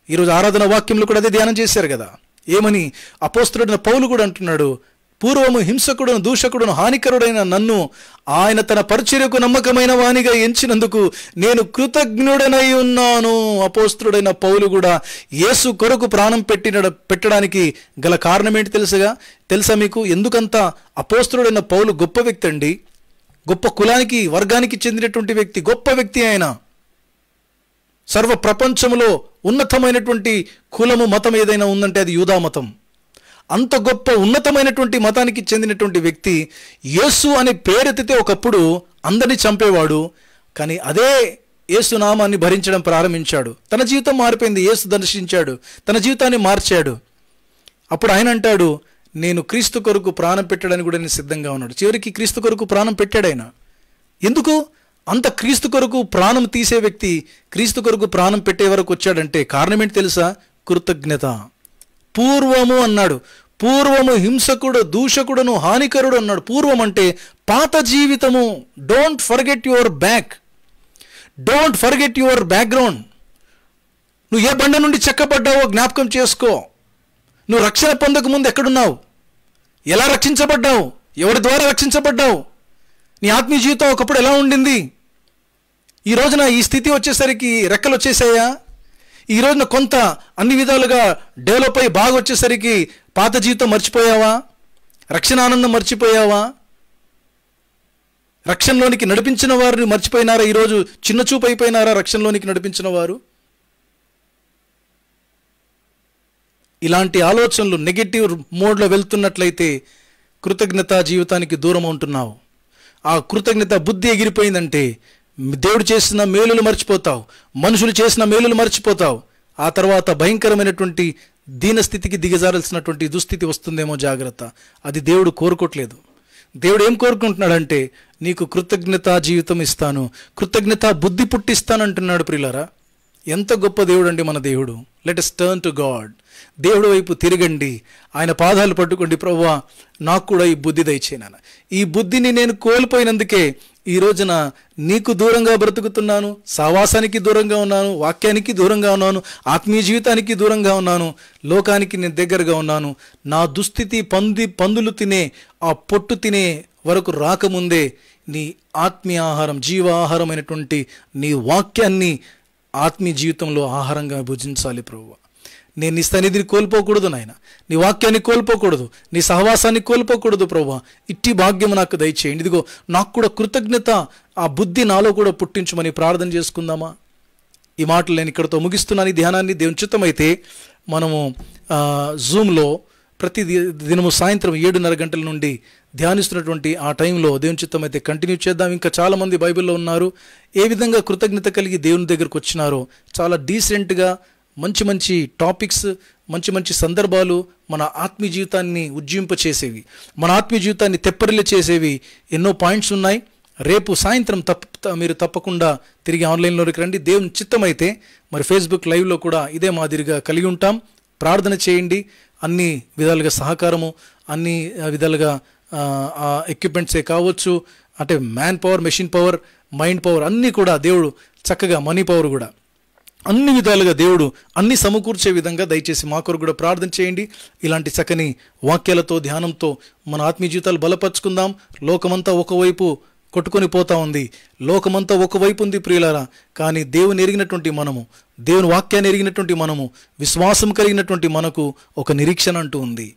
ఈరోజు ఆరాధన వాక్యంలో కూడా అదే ధ్యానం చేశారు కదా. ఏమని అపోస్తలుడైన పౌలు కూడా అంటున్నాడు, పూర్వము హింసకుడును, దూషకుడును, హానికరుడైన నన్ను ఆయన తన పరిచర్యకు నమ్మకమైన వానిగా ఎంచినందుకు నేను కృతజ్ఞుడనై ఉన్నాను. అపోస్తలుడైన పౌలు కూడా యేసు కొరకు ప్రాణం పెట్టడానికి గల కారణం ఏంటి తెలుసా మీకు? ఎందుకంత అపోస్తలుడైన పౌలు గొప్ప వ్యక్తి అండి. గొప్ప కులానికి, వర్గానికి చెందినటువంటి వ్యక్తి, గొప్ప వ్యక్తి. ఆయన సర్వ ప్రపంచంలో ఉన్నతమైనటువంటి కులము, మతం ఏదైనా ఉందంటే అది యూదా మతం. అంత గొప్ప ఉన్నతమైనటువంటి మతానికి చెందినటువంటి వ్యక్తి యేసు అనే పేరెత్తితే ఒకప్పుడు అందరినీ చంపేవాడు. కానీ అదే యేసు నామాన్ని భరించడం ప్రారంభించాడు. తన జీవితం మారిపోయింది. యేసు దర్శించాడు, తన జీవితాన్ని మార్చాడు. అప్పుడు ఆయన అంటాడు, నేను క్రీస్తు కొరకు ప్రాణం పెట్టడానికి కూడా నేను సిద్ధంగా ఉన్నాడు. చివరికి క్రీస్తు కొరకు ప్రాణం పెట్టాడు ఆయన. ఎందుకు అంత క్రీస్తు కొరకు ప్రాణం తీసే వ్యక్తి క్రీస్తు కొరకు ప్రాణం పెట్టే వరకు వచ్చాడంటే కారణం ఏంటి తెలుసా? కృతజ్ఞత. పూర్వము అన్నాడు. పూర్వము హింసకుడు, దూషకుడును, హానికరుడు అన్నాడు. పూర్వం అంటే పాత జీవితము. Don't forget your back, don't forget your background. నువ్వు ఏ బండ నుండి చెక్కబడ్డావో జ్ఞాపకం చేసుకో. నువ్వు రక్షణ పొందక ముందు ఎక్కడున్నావు? ఎలా రక్షించబడ్డావు? ఎవరి ద్వారా రక్షించబడ్డావు? నీ ఆత్మీయ జీవితం ఒకప్పుడు ఎలా ఉండింది? ఈ రోజున ఈ స్థితి వచ్చేసరికి రెక్కలు వచ్చేసాయా? ఈ రోజున కొంత అన్ని విధాలుగా డెవలప్ అయ్యి బాగా వచ్చేసరికి పాత జీవితం మర్చిపోయావా? రక్షణ ఆనందం మర్చిపోయావా? రక్షణలోనికి నడిపించిన వారిని మర్చిపోయినారా? ఈరోజు చిన్న చూపు అయిపోయినారా రక్షణలోనికి నడిపించిన వారు? ఇలాంటి ఆలోచనలు నెగటివ్ మోడ్లో వెళ్తున్నట్లయితే కృతజ్ఞత జీవితానికి దూరం ఉంటున్నావు. ఆ కృతజ్ఞత బుద్ధి ఎగిరిపోయిందంటే దేవుడు చేసిన మేలులు మర్చిపోతావు, మనుషులు చేసిన మేలులు మర్చిపోతావు. ఆ తర్వాత భయంకరమైనటువంటి దీనస్థితికి దిగజారాల్సినటువంటి దుస్థితి వస్తుందేమో, జాగ్రత్త. అది దేవుడు కోరుకోవట్లేదు. దేవుడు ఏం కోరుకుంటున్నాడంటే నీకు కృతజ్ఞత జీవితం ఇస్తాను, కృతజ్ఞత బుద్ధి పుట్టిస్తానంటున్నాడు. ప్రియులారా, ఎంత గొప్ప దేవుడు అండి మన దేవుడు. Let us turn to God. దేవుడి వైపు తిరగండి, ఆయన పాదాలు పట్టుకోండి. ప్రభువా, నాకు కూడా ఈ బుద్ధి దయచేయనా. ఈ బుద్ధిని నేను కోల్పోయినందుకే ఈ రోజున నీకు దూరంగా బ్రతుకుతున్నాను, సావాసానికి దూరంగా ఉన్నాను, వాక్యానికి దూరంగా ఉన్నాను, ఆత్మీయ జీవితానికి దూరంగా ఉన్నాను, లోకానికి నేను దగ్గరగా ఉన్నాను. నా దుస్థితి పందులు తినే, ఆ పొట్టు తినే వరకు రాకముందే నీ ఆత్మీయ ఆహారం, జీవ ఆహారమైనటువంటి నీ వాక్యాన్ని ఆత్మీయ జీవితంలో ఆహారంగా భుజించాలి. ప్రభువా, నేను నీ సన్నిధిని కోల్పోకూడదు నాయన, నీ వాక్యాన్ని కోల్పోకూడదు, నీ సహవాసాన్ని కోల్పోకూడదు. ప్రభువా, ఇట్టి భాగ్యం నాకు దయచేయండి. ఇదిగో నాకు కూడా కృతజ్ఞత, ఆ బుద్ధి నాలో కూడా పుట్టించమని ప్రార్థన చేసుకుందామా? ఈ మాటలు నేను ఇక్కడతో ముగిస్తున్నాను. ఈ ధ్యానాన్ని దేవుని చిత్తమైతే మనము జూమ్లో ప్రతి దినము సాయంత్రం 7:30 గంటల నుండి ధ్యానిస్తున్నటువంటి ఆ టైంలో దేవుని చిత్తం అయితే కంటిన్యూ చేద్దాం. ఇంకా చాలామంది బైబిల్లో ఉన్నారు, ఏ విధంగా కృతజ్ఞత కలిగి దేవుని దగ్గరకు వచ్చినారో చాలా డీసెంట్గా మంచి మంచి టాపిక్స్, మంచి మంచి సందర్భాలు మన ఆత్మీయ జీవితాన్ని ఉజ్జింపచేసేవి, మన ఆత్మీయ జీవితాన్ని తెప్పరిల్లి చేసేవి ఎన్నో పాయింట్స్ ఉన్నాయి. రేపు సాయంత్రం మీరు తప్పకుండా తిరిగి ఆన్లైన్లోకి రండి. దేవుని చిత్తమైతే మరి ఫేస్బుక్ లైవ్లో కూడా ఇదే మాదిరిగా కలిగి ఉంటాం. ప్రార్థన చేయండి. అన్ని విధాలుగా సహకారము, అన్ని విధాలుగా ఎక్విప్మెంట్సే కావచ్చు, అంటే man power, machine power, mind power అన్నీ కూడా దేవుడు చక్కగా, మనీ పవర్ కూడా అన్ని విధాలుగా దేవుడు అన్ని సమకూర్చే విధంగా దయచేసి మా కొరకు కూడా ప్రార్థన చేయండి. ఇలాంటి చక్కని వాక్యాలతో ధ్యానంతో మన ఆత్మీయ జీవితాలు బలపరుచుకుందాం. లోకమంతా ఒకవైపు కొట్టుకొని పోతా ఉంది, లోకమంతా ఒకవైపు ఉంది ప్రియులారా. కానీ దేవుని ఎరిగినటువంటి మనము, దేవుని వాక్యాన్ని ఎరిగినటువంటి మనము, విశ్వాసం కలిగినటువంటి మనకు ఒక నిరీక్షణ అంటూ ఉంది.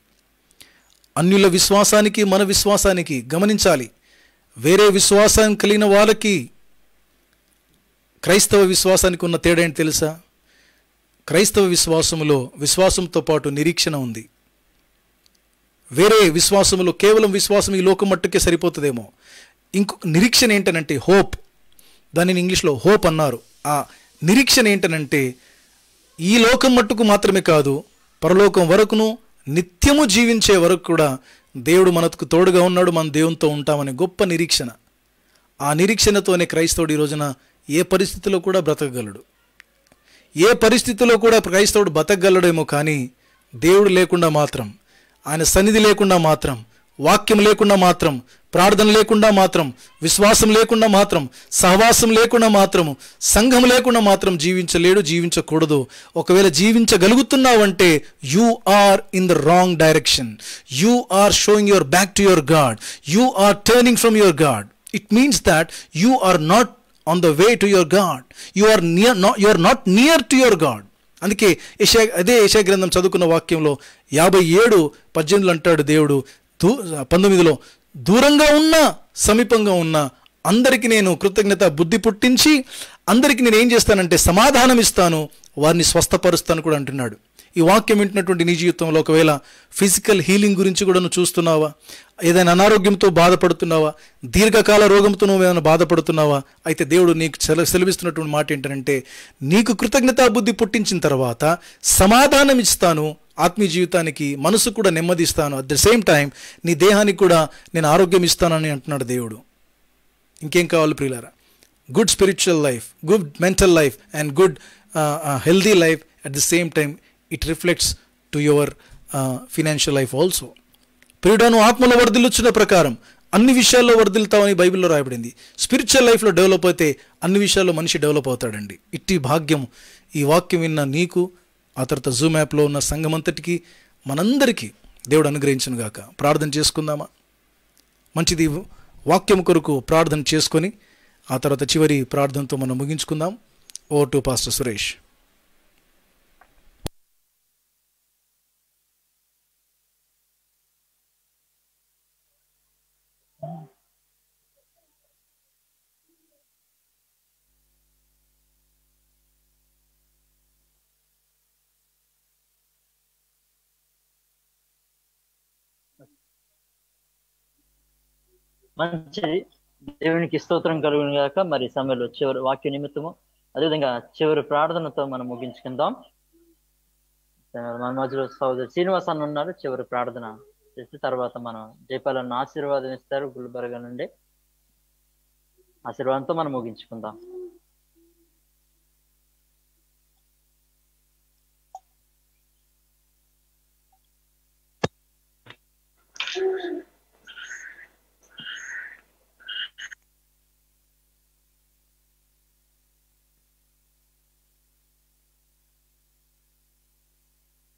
అన్యుల విశ్వాసానికి మన విశ్వాసానికి గమనించాలి. వేరే విశ్వాసం కలిగిన వాళ్ళకి క్రైస్తవ విశ్వాసానికి ఉన్న తేడా ఏంటి తెలుసా? క్రైస్తవ విశ్వాసములో విశ్వాసంతో పాటు నిరీక్షణ ఉంది. వేరే విశ్వాసములో కేవలం విశ్వాసం ఈ లోకం మట్టుకే సరిపోతుందేమో. ఇంకో నిరీక్షణ ఏంటనంటే హోప్. దానిని ఇంగ్లీష్లో హోప్ అన్నారు. ఆ నిరీక్షణ ఏంటనంటే ఈ లోకం మట్టుకు మాత్రమే కాదు, పరలోకం వరకును నిత్యము జీవించే వరకు కూడా దేవుడు మనకు తోడుగా ఉన్నాడు, మన దేవునితో ఉంటామనే గొప్ప నిరీక్షణ. ఆ నిరీక్షణతోనే క్రైస్తవుడు ఈ రోజున ఏ పరిస్థితిలో కూడా బ్రతకగలడు. ఏ పరిస్థితిలో కూడా క్రైస్తవుడు బతకగలడేమో, కానీ దేవుడు లేకుండా మాత్రం, ఆయన సన్నిధి లేకుండా మాత్రం, వాక్యం లేకుండా మాత్రం, ప్రార్థన లేకుండా మాత్రం, విశ్వాసం లేకుండా మాత్రం, సహవాసం లేకుండా మాత్రము, సంఘం లేకుండా మాత్రం జీవించలేడు, జీవించకూడదు. ఒకవేళ జీవించగలుగుతున్నావంటే you are in the wrong direction. You are showing your back to your God. You are turning from your God. It means that you are not on the way to your God. You are not near to your God. అందుకే అదే యెషయా గ్రంథం చదువుకున్న వాక్యంలో 57:18 అంటాడు దేవుడు, 19లో దూరంగా ఉన్న సమీపంగా ఉన్న అందరికీ నేను కృతజ్ఞత బుద్ధి పుట్టించి అందరికీ నేను ఏం చేస్తానంటే సమాధానం ఇస్తాను, వారిని స్వస్థపరుస్తాను కూడా అంటున్నాడు. ఈ వాక్యం వింటున్నటువంటి నీ జీవితంలో ఒకవేళ ఫిజికల్ హీలింగ్ గురించి కూడా నువ్వు చూస్తున్నావా, ఏదైనా అనారోగ్యంతో బాధపడుతున్నావా, దీర్ఘకాల రోగంతో నువ్వు ఏదైనా బాధపడుతున్నావా, అయితే దేవుడు నీకు సెలవిస్తున్నటువంటి మాట ఏంటంటే నీకు కృతజ్ఞతా బుద్ధి పుట్టించిన తర్వాత సమాధానం ఇస్తాను, ఆత్మీయ జీవితానికి మనసు కూడా నెమ్మదిస్తాను, అట్ ద సేమ్ టైం నీ దేహానికి కూడా నేను ఆరోగ్యం ఇస్తానని అంటున్నాడు దేవుడు. ఇంకేం కావాలి ప్రియులారా? Good spiritual life, good mental life and good healthy life. At the same time it reflects to your financial life also. ప్రియుడాను ఆత్మలో వర్ధిల్లుచున్న ప్రకారం అన్ని విషయాల్లో వర్ధిల్తామని బైబిల్లో రాయబడింది. స్పిరిచువల్ లైఫ్లో డెవలప్ అయితే అన్ని విషయాల్లో మనిషి డెవలప్ అవుతాడండి. ఇట్టి భాగ్యం ఈ వాక్యం విన్న నీకు, ఆ తర్వాత జూమ్ యాప్లో ఉన్న సంఘమంతటికి, మనందరికీ దేవుడు అనుగ్రహించును గాక. ప్రార్థన చేసుకుందామా? మంచిది. వాక్యం కొరకు ప్రార్థన చేసుకొని ఆ తర్వాత చివరి ప్రార్థనతో మనం ముగించుకుందాం. Over to pastor Suresh. మంచిది. దేవునికి స్తోత్రం కలుగును గాక. మరి సమయంలో చివరి వాక్య నిమిత్తము, అదేవిధంగా చివరి ప్రార్థనతో మనం ముగించుకుందాం. మన మధ్యలో సోదరు శ్రీనివాస్ అన్న ఉన్నారు. చివరి ప్రార్థన చేసి తర్వాత మనం జయపాలన్న ఆశీర్వాదం ఇస్తారు గుల్బర్గా నుండి. ఆశీర్వాదంతో మనం ముగించుకుందాం.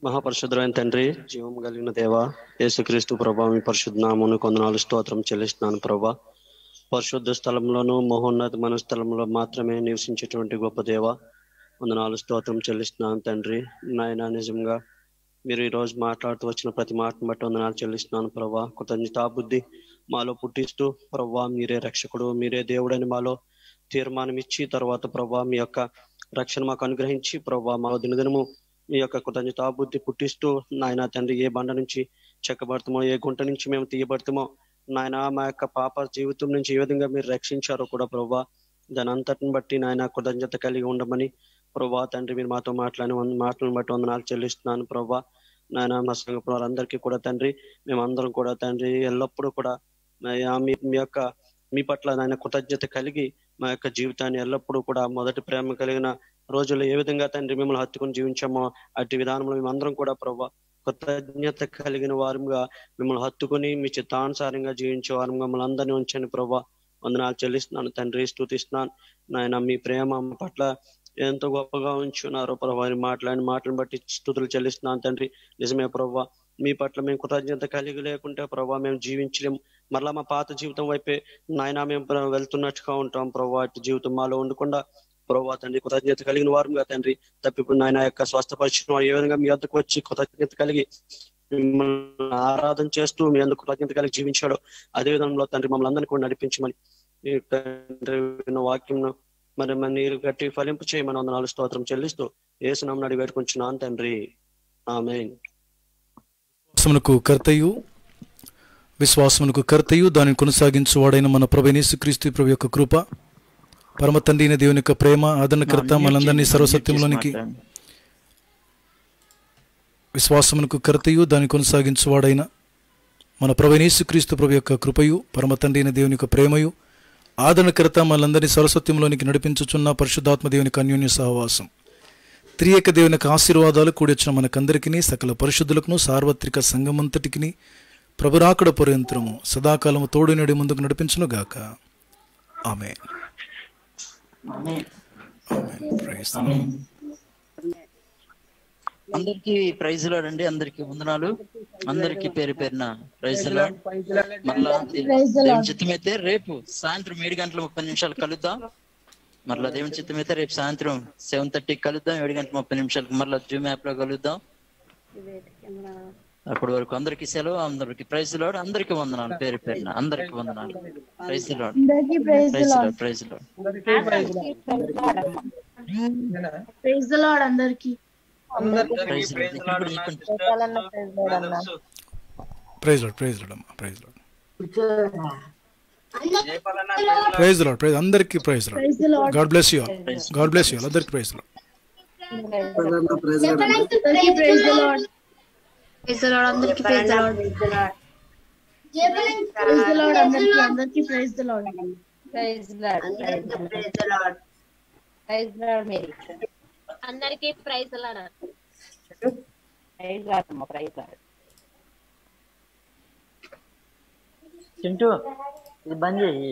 మహాపరిశుద్ధమైన తండ్రి, జీవం కలిగిన దేవ, యేసుక్రీస్తు ప్రభా, మీ పరిశుద్ధ నామమును కొందనాలు స్తోత్రం చెల్లిస్తున్నాను ప్రభా. పరిశుద్ధ స్థలంలోనూ మహోన్నతమైన స్థలంలో మాత్రమే నివసించేటువంటి గొప్ప దేవ, వందనాలు స్తోత్రం చెల్లిస్తున్నాను తండ్రి. నాయన నిజంగా మీరు ఈరోజు మాట్లాడుతూ వచ్చిన ప్రతి మాటను బట్టి వందనాలు చెల్లిస్తున్నాను ప్రభా. కృతజ్ఞతాబుద్ధి మాలో పుట్టిస్తూ ప్రభా, మీరే రక్షకుడు, మీరే దేవుడని మాలో తీర్మానం ఇచ్చి తర్వాత ప్రభా మీ యొక్క రక్షణ మాకు అనుగ్రహించి ప్రభా మాలో దినదినము మీ యొక్క కృతజ్ఞతాబుద్ధి పుట్టిస్తూ నాయన తండ్రి, ఏ బండ నుంచి చెక్కబడతామో, ఏ గుంట నుంచి మేము తీయబడతామో నాయన, మా యొక్క పాప జీవితం నుంచి ఏ విధంగా మీరు రక్షించారో కూడా ప్రభా, దాని అంతటిని బట్టి నాయన కృతజ్ఞత కలిగి ఉండమని ప్రభా తండ్రి మీరు మాతో మాటలను బట్టి వందనాలు చెల్లిస్తున్నాను ప్రభా. నాయన మా సంఘ వారందరికీ కూడా తండ్రి, మేమందరం కూడా తండ్రి ఎల్లప్పుడూ కూడా మీ పట్ల నాయన కృతజ్ఞత కలిగి మా యొక్క జీవితాన్ని ఎల్లప్పుడూ కూడా మొదటి ప్రేమ కలిగిన రోజుల్లో ఏ విధంగా తండ్రి మిమ్మల్ని హత్తుకుని జీవించామో అట్టి విధానంలో మేమందరం కూడా ప్రభా కృతజ్ఞత కలిగిన వారంగా మిమ్మల్ని హత్తుకుని మీ చిత్తానుసారంగా జీవించే వారంగా మమ్మల్ని అందరినీ ఉంచండి ప్రభా. వందనాలు చెల్లిస్తున్నాను తండ్రి, స్తుతిస్తున్నాను నాయన. మీ ప్రేమ మా పట్ల ఎంతో గొప్పగా ఉంచున్నారు ప్రభా. వారి మాటలను బట్టి స్తుతులు చెల్లిస్తున్నాను తండ్రి. నిజమే ప్రభా, మీ పట్ల మేము కృతజ్ఞత కలిగి లేకుంటే ప్రభా మేము జీవించలేము. మరలా మా పాత జీవితం వైపే నాయన మేము వెళ్తున్నట్టుగా ఉంటాం ప్రభా. అటు జీవితం మాలో ఉండకుండా ప్రభా తండ్రి కృతజ్ఞత కలిగిన వారుగా తండ్రి తప్పిపోయిన నాయన యొక్క స్వస్థపరిచిన ఏ విధంగా మీ వద్దకు వచ్చి కృతజ్ఞత కలిగి మిమ్మల్ని ఆరాధన చేస్తూ మీ అందుకు కృతజ్ఞత కలిగి జీవించాడు, అదే విధంలో తండ్రి మమ్మల్ని అందరినీ కూడా నడిపించమని ఈ తండ్రి వాక్యంను మరి నీరు గట్టి ఫలింపు చేయమని 4 స్తోత్రం చెల్లిస్తూ యేసు నామమున అడిగి వేడుకొంచున్నాను తండ్రి, ఆమేన్. విశ్వాసమునకు కర్తయు దానిని కొనసాగించువాడైన మన ప్రభువైన యేసుక్రీస్తు ప్రభు యొక్క కృప, పరమ తండ్రి అయిన దేవుని యొక్క ప్రేమ, ఆదరణకర్త మనందరినీ సర్వసత్యంలోనికి విశ్వాసమునకు కర్తయు దాన్ని కొనసాగించువాడైన మన ప్రభువైన యేసుక్రీస్తు ప్రభు యొక్క కృపయు, పరమ తండ్రి అయిన దేవుని యొక్క ప్రేమయు, ఆదరణకర్త మనందరినీ సర్వసత్యంలోనికి నడిపించుచున్న పరిశుద్ధాత్మ దేవునికి అన్యోన్య సహవాసం, త్రియేక దేవుని యొక్క ఆశీర్వాదాలు కూడి వచ్చిన మనకందరికీ, సకల పరిశుద్ధులకును సార్వత్రిక సంఘమంతటికి ప్రభురాకడ పర్యంతరము సదాకాలము తోడు నడి ముందుకు నడిపించును గాక. ఆమేన్. అందరికి ప్రైజ్ లార్డ్ అండి. అందరికి వందనాలు. అందరికి పేరు పేరున ప్రైజ్ లార్డ్. మళ్ళా దేవుని చిత్తమైతే రేపు సాయంత్రం 7:30 కలుద్దాం. మరలా దేవుని చిత్తమైతే రేపు సాయంత్రం 7:30 కలుద్దాం. 7:30 మరలా జూమ్ యాప్ లో కలుద్దాం. అప్పటి వరకు అందరికి సెలవు. అందరికి ప్రైజ్ లార్డ్. అందరికి వందనాలు పేరు పేరున. అందరికి వందనాలు. Praise Lord. Praise Lord. Praise Lord. Praise Lord అందరికి. Praise Lord. ప్రైజ్ లార్డ్ అమ్మా. Praise Lord. Praise Lord. Praise అందరికి praise Lord. God bless you all. God bless you all. అందరికి praise Lord. Praise Lord. Praise Lord అందరికి. Praise Lord. Praise Lord అందరికి. Praise Lord. Praise Lord. Praise Lord. Praise Lord Mary. అందరికీ praise Lord. Praise Lord అమ్మ. Praise Lord. Chintu ఇది బంద్ చేయి.